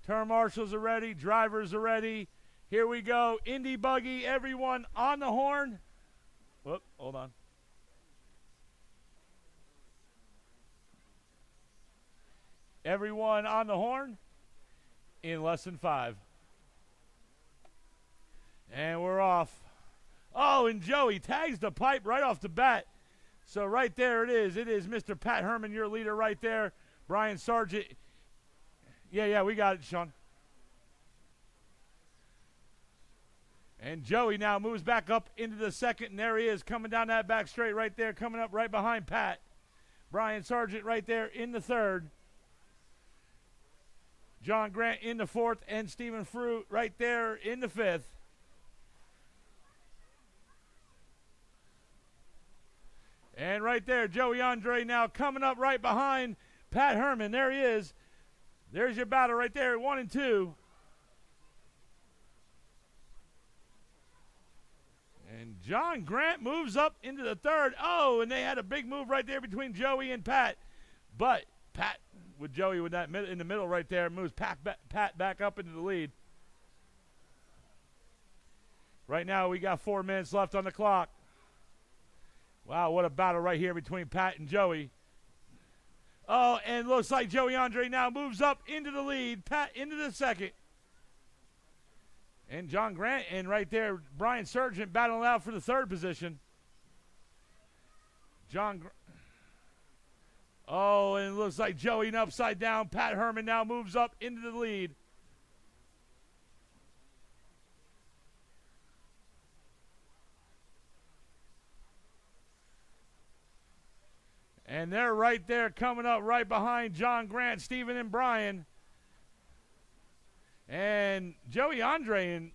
A: Term marshals are ready. Drivers are ready. Here we go. Indy buggy. Everyone on the horn. Whoop, hold on. Everyone on the horn in less than 5. And we're off. Oh, and Joey tags the pipe right off the bat. So right there it is. It is Mr. Pat Herman, your leader right there. Brian Sargent. Yeah, we got it, Sean. And Joey now moves back up into the second, and there he is coming down that back straight right there, coming up right behind Pat. Brian Sargent right there in the third. John Grant in the fourth, and Stephen Fruit right there in the fifth. And right there, Joey Andre now coming up right behind Pat Herman. There he is. There's your battle right there, 1 and 2. And John Grant moves up into the third. Oh, and they had a big move right there between Joey and Pat. But Pat, with Joey with that in the middle right there, moves Pat back up into the lead. Right now, we got 4 minutes left on the clock. Wow, what a battle right here between Pat and Joey. Oh, and looks like Joey Andre now moves up into the lead. Pat into the second. And John Grant, and right there, Brian Sargent battling out for the third position. Oh, and it looks like Joey upside down. Pat Herman now moves up into the lead. And they're right there coming up right behind John Grant, Stephen, and Brian. And Joey Andre and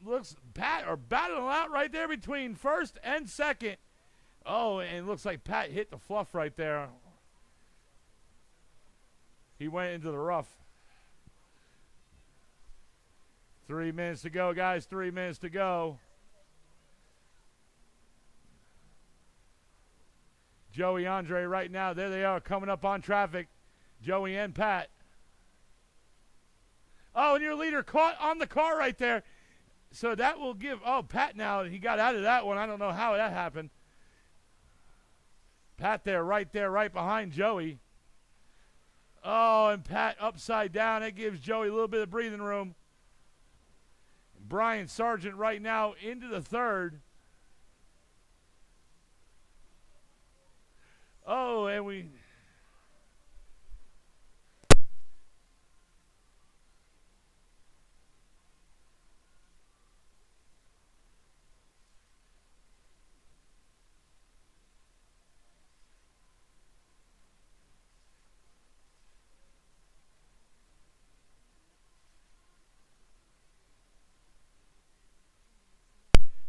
A: Pat are battling out right there between first and second. Oh, and it looks like Pat hit the fluff right there. He went into the rough. 3 minutes to go, guys. 3 minutes to go. Joey Andre right now. There they are coming up on traffic. Joey and Pat. Oh, and your leader caught on the car right there. So that will give, Pat now, he got out of that one. I don't know how that happened. Pat there, right behind Joey. Oh, and Pat upside down. That gives Joey a little bit of breathing room. Brian Sargent right now into the third. Oh, and we...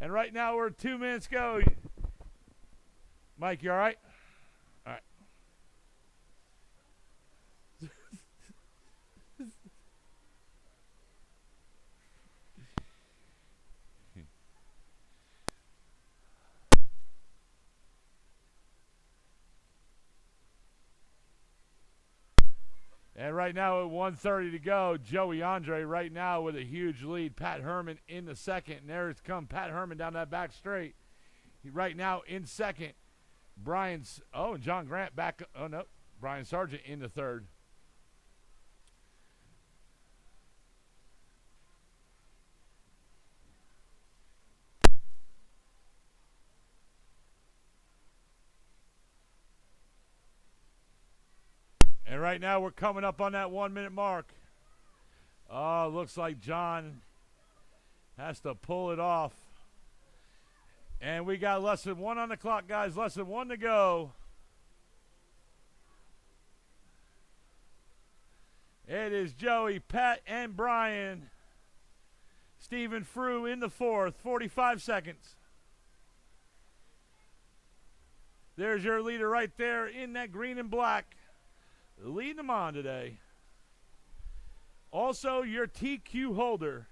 A: And right now we're 2 minutes go. Mike, you all right? All right. And right now at 1:30 to go, Joey Andre right now with a huge lead. Pat Herman in the second. And there's come Pat Herman down that back straight. He right now in second. And John Grant back. Oh, no. Brian Sargent in the third. And right now we're coming up on that 1 minute mark. Oh, looks like John has to pull it off. And we got less than 1 on the clock, guys. Less than 1 to go. It is Joey, Pat, and Brian. Stephen Frew in the fourth, 45 seconds. There's your leader right there in that green and black. Leading them on today. Also, your TQ holder.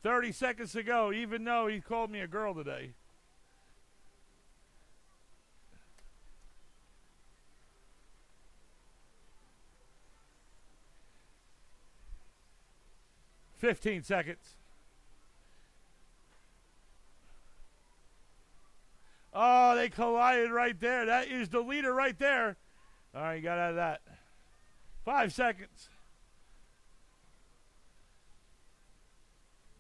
A: 30 seconds to go, even though he called me a girl today. 15 seconds. Oh, they collided right there. That is the leader right there. All right, you got out of that. 5 seconds.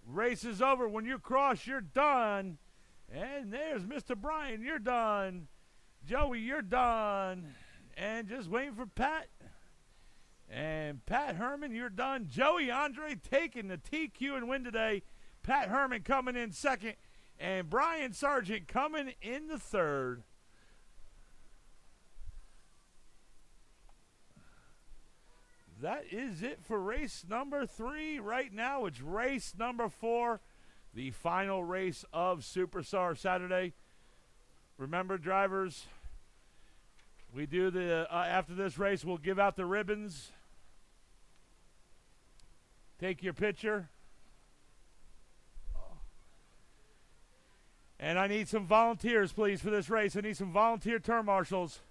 A: Race is over. When you cross, you're done. And there's Mr. Brian. You're done. Joey, you're done. And just waiting for Pat. And Pat Herman, you're done. Joey Andre taking the TQ and win today. Pat Herman coming in second. And Brian Sargent coming in the third. That is it for race number 3. Right now, it's race number 4, the final race of Superstar Saturday. Remember, drivers, we do the after this race, we'll give out the ribbons. Take your picture. And I need some volunteers, please, for this race. I need some volunteer turn marshals.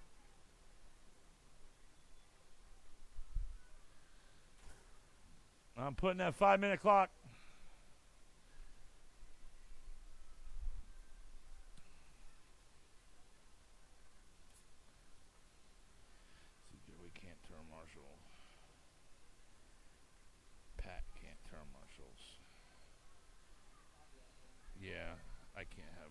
A: I'm putting that 5-minute clock. See, Joey can't turn marshal. Pat can't turn marshals. Yeah, I can't have.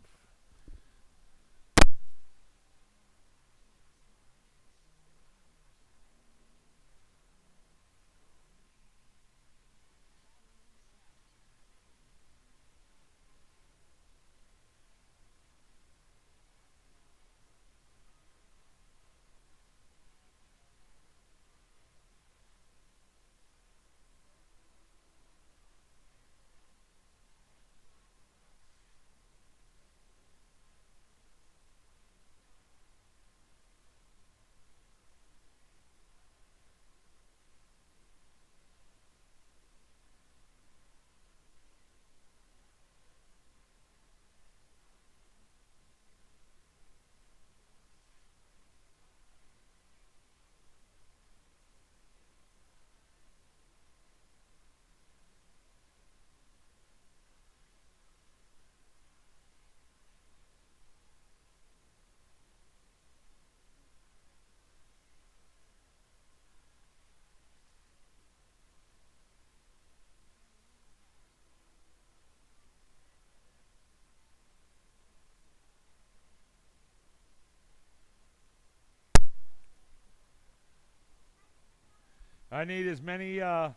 A: I need as many, I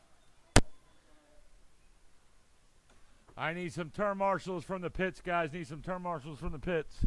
A: need some turn marshals from the pits, guys. Need some turn marshals from the pits.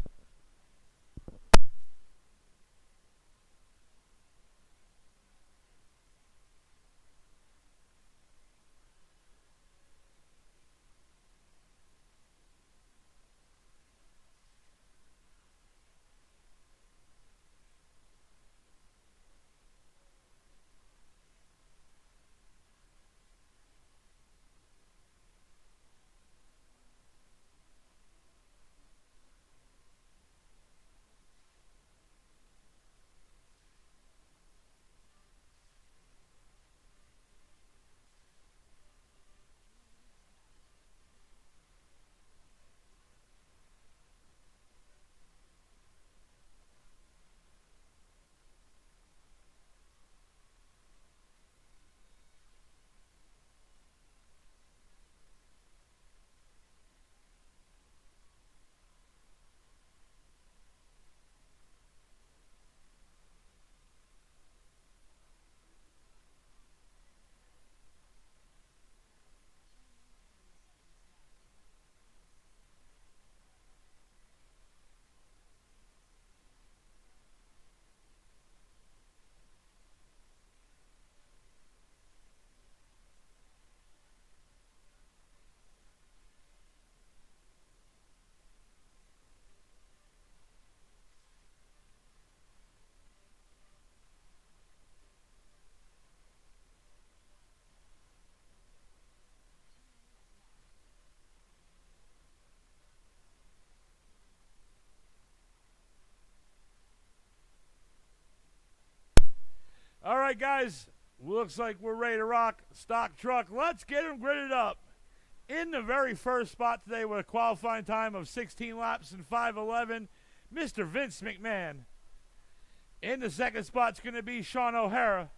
A: All right, guys, Looks like we're ready to rock. Stock truck. Let's get them gridded up. In the very first spot today with a qualifying time of 16 laps and 5:11, Mr. Vince McMahon. In the second spot, it's going to be Sean O'Hara.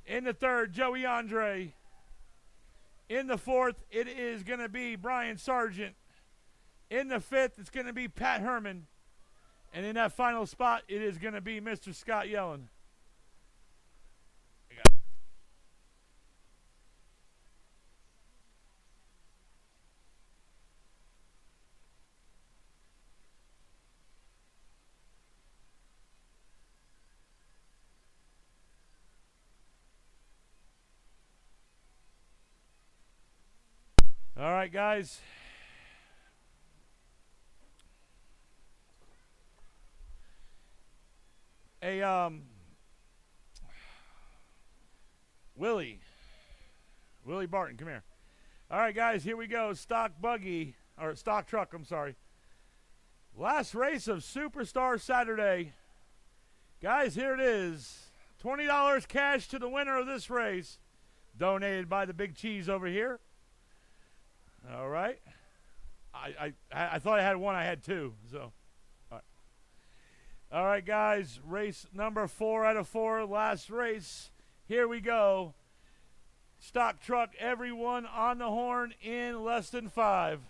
A: In the third, Joey Andre. In the fourth, it is going to be Brian Sargent. In the fifth, it's going to be Pat Herman. And in that final spot, it is going to be Mr. Scott Yellen. All right, guys. Hey, Willie Barton, come here. All right, guys, here we go. Stock truck, I'm sorry. Last race of Superstar Saturday. Guys, here it is. $20 cash to the winner of this race. Donated by the Big Cheese over here. All right. I thought I had one. I had two. So, all right, guys. Race number 4 out of 4. Last race. Here we go. Stock truck. Everyone on the horn in less than 5.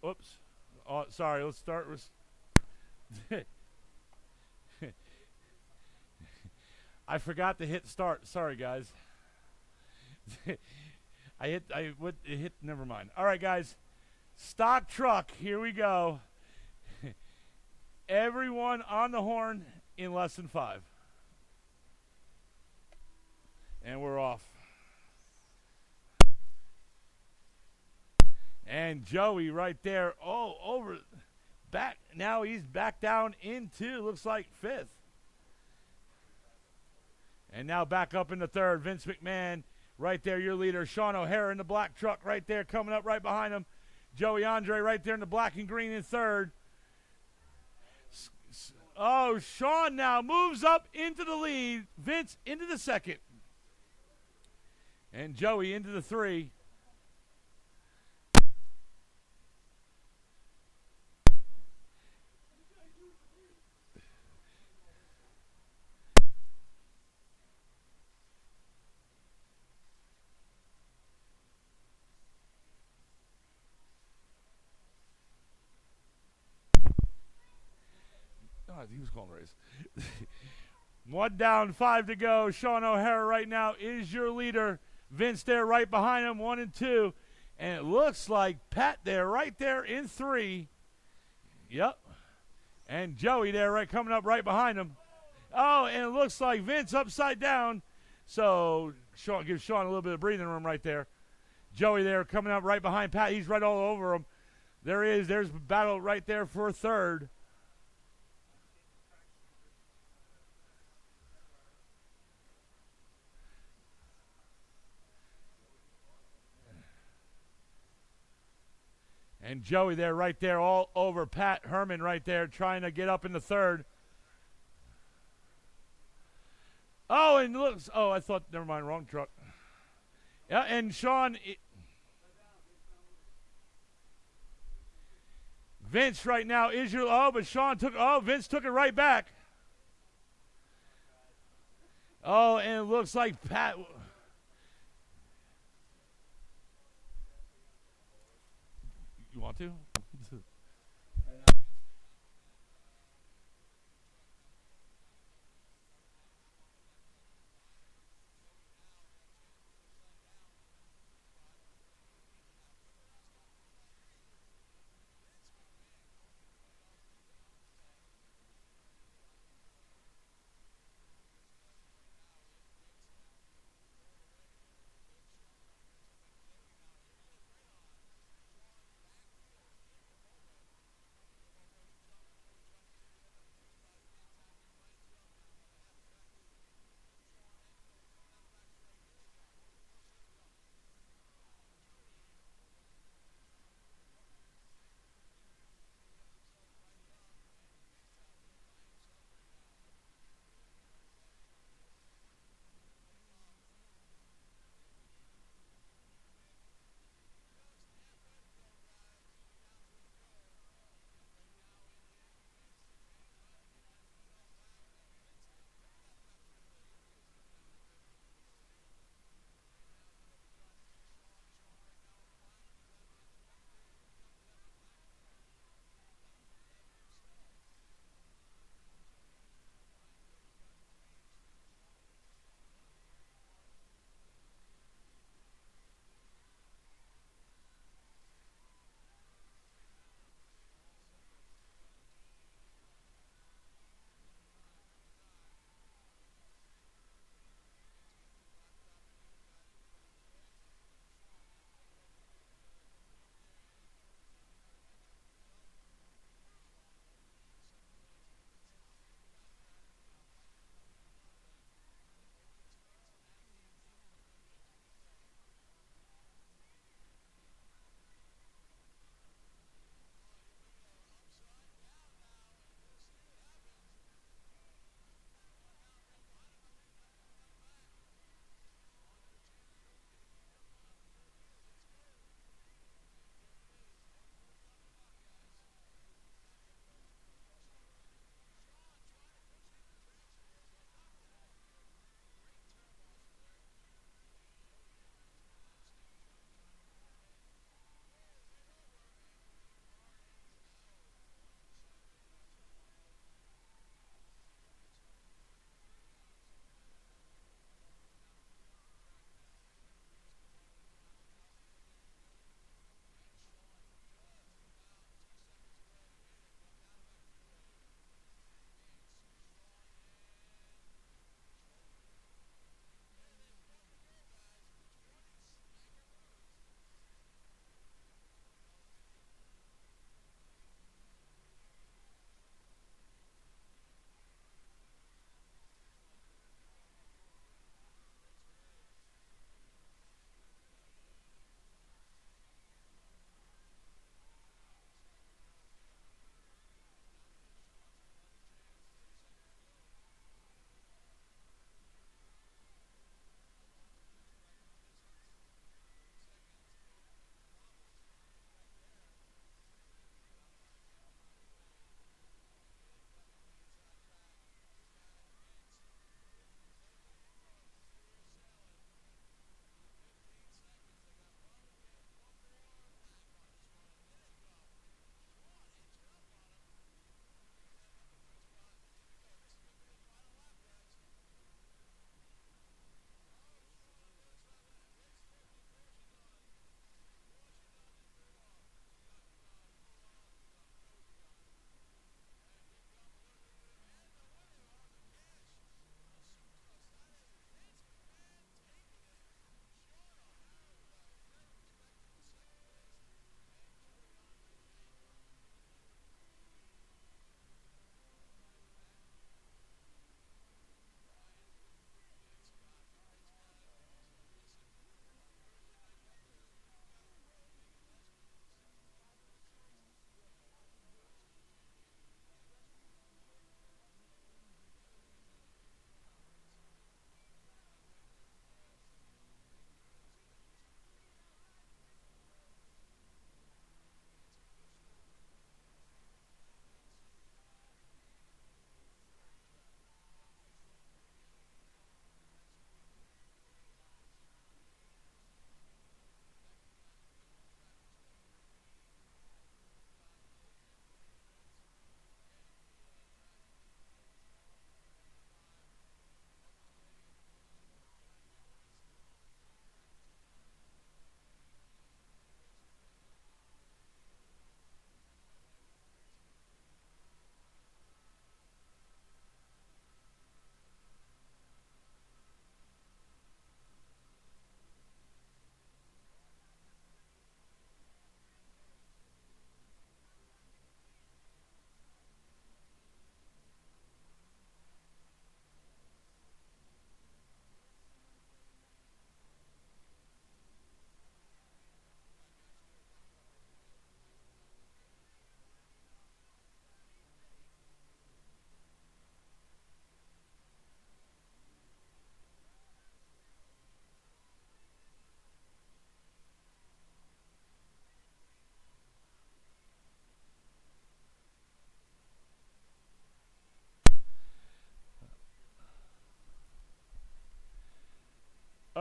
A: Oops. Oh, sorry. Let's start with. I forgot to hit start. Sorry, guys. It hit, never mind. All right, guys. Stock truck, here we go. Everyone on the horn in less than 5. And we're off. And Joey right there, over, back. Now he's back down into, looks like 5th. And now back up in the 3rd, Vince McMahon. Right there, your leader, Sean O'Hara in the black truck right there, coming up right behind him. Joey Andre right there in the black and green in 3rd. Oh, Sean now moves up into the lead. Vince into the 2nd. And Joey into the 3. He was calling the race. 1 down, 5 to go. Sean O'Hara right now is your leader. Vince there right behind him, 1 and 2. And it looks like Pat there, right there in 3. Yep. And Joey there, right coming up right behind him. Oh, and it looks like Vince upside down. So Sean gives Sean a little bit of breathing room right there. Joey there coming up right behind Pat. He's right all over him. There he is. There's battle right there for 3rd. And Joey there, right there, all over Pat Herman right there, trying to get up in the 3rd. Oh, and looks, I thought, never mind, wrong truck. Yeah, and Sean, Vince right now is your, but Sean took, Vince took it right back. Oh, and it looks like Pat. You want to?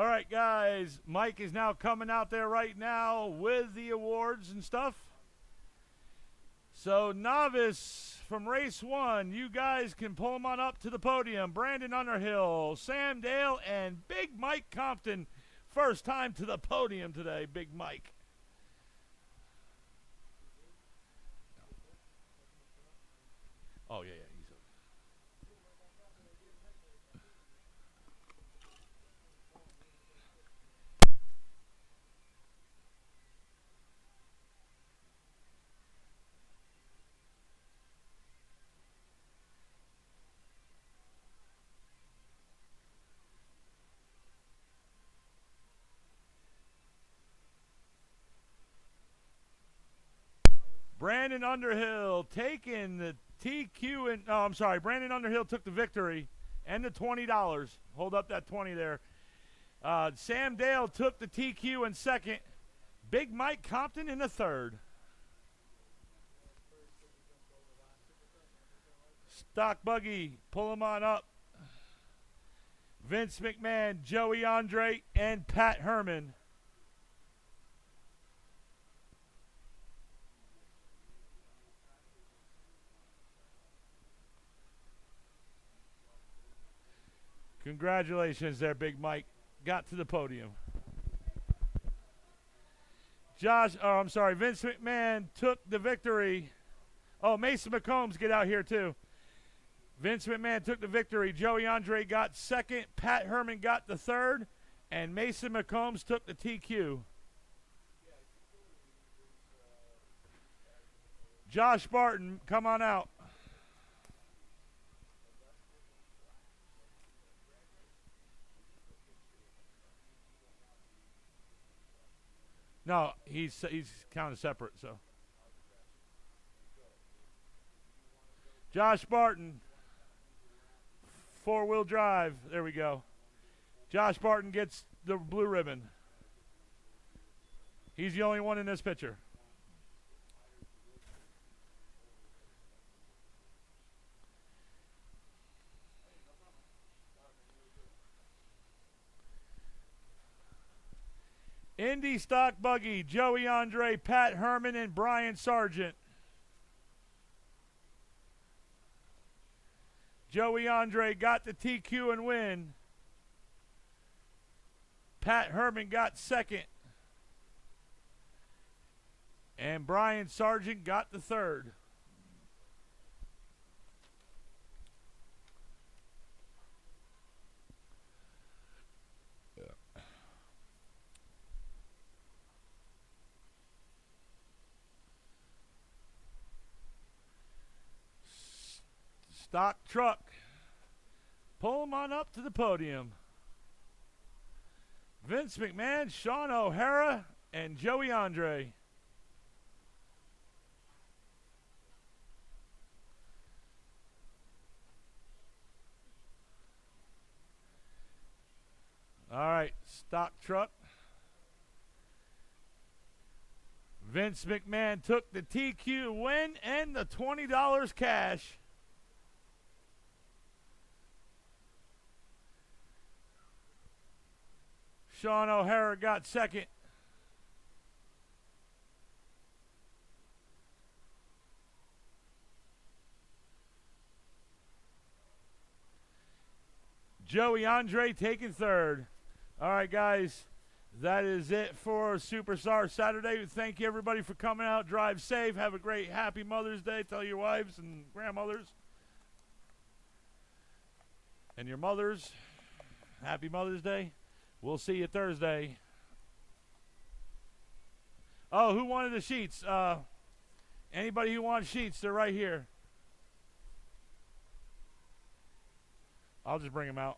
A: All right, guys. Mike is now coming out there right now with the awards and stuff. So, novice from race 1, you guys can pull them on up to the podium. Brandon Underhill, Sam Dale, and Big Mike Compton. First time to the podium today, Big Mike. Oh, yeah. Brandon Underhill taking the TQ and Brandon Underhill took the victory and the $20. Hold up that 20 there. Sam Dale took the TQ in second. Big Mike Compton in the third. Stock Buggy, pull him on up. Vince McMahon, Joey Andre, and Pat Herman. Congratulations there, Big Mike. Got to the podium. Vince McMahon took the victory. Oh, Mason McCombs, get out here too. Vince McMahon took the victory. Joey Andre got second. Pat Herman got the third. And Mason McCombs took the TQ. Josh Barton, come on out. No, he's counted separate, so. Josh Barton, four-wheel drive. There we go. Josh Barton gets the blue ribbon. He's the only one in this picture. Indy Stock Buggy, Joey Andre, Pat Herman, and Brian Sargent. Joey Andre got the TQ and win. Pat Herman got second. And Brian Sargent got the third. Stock truck. Pull him on up to the podium. Vince McMahon, Sean O'Hara, and Joey Andre. All right, stock truck. Vince McMahon took the TQ win and the $20 cash. Sean O'Hara got second. Joey Andre taking third. All right, guys, that is it for Superstar Saturday. Thank you, everybody, for coming out. Drive safe. Have a great, happy Mother's Day. Tell your wives and grandmothers and your mothers, happy Mother's Day. We'll see you Thursday. Oh, who wanted the sheets? Anybody who wants sheets, they're right here. I'll just bring them out.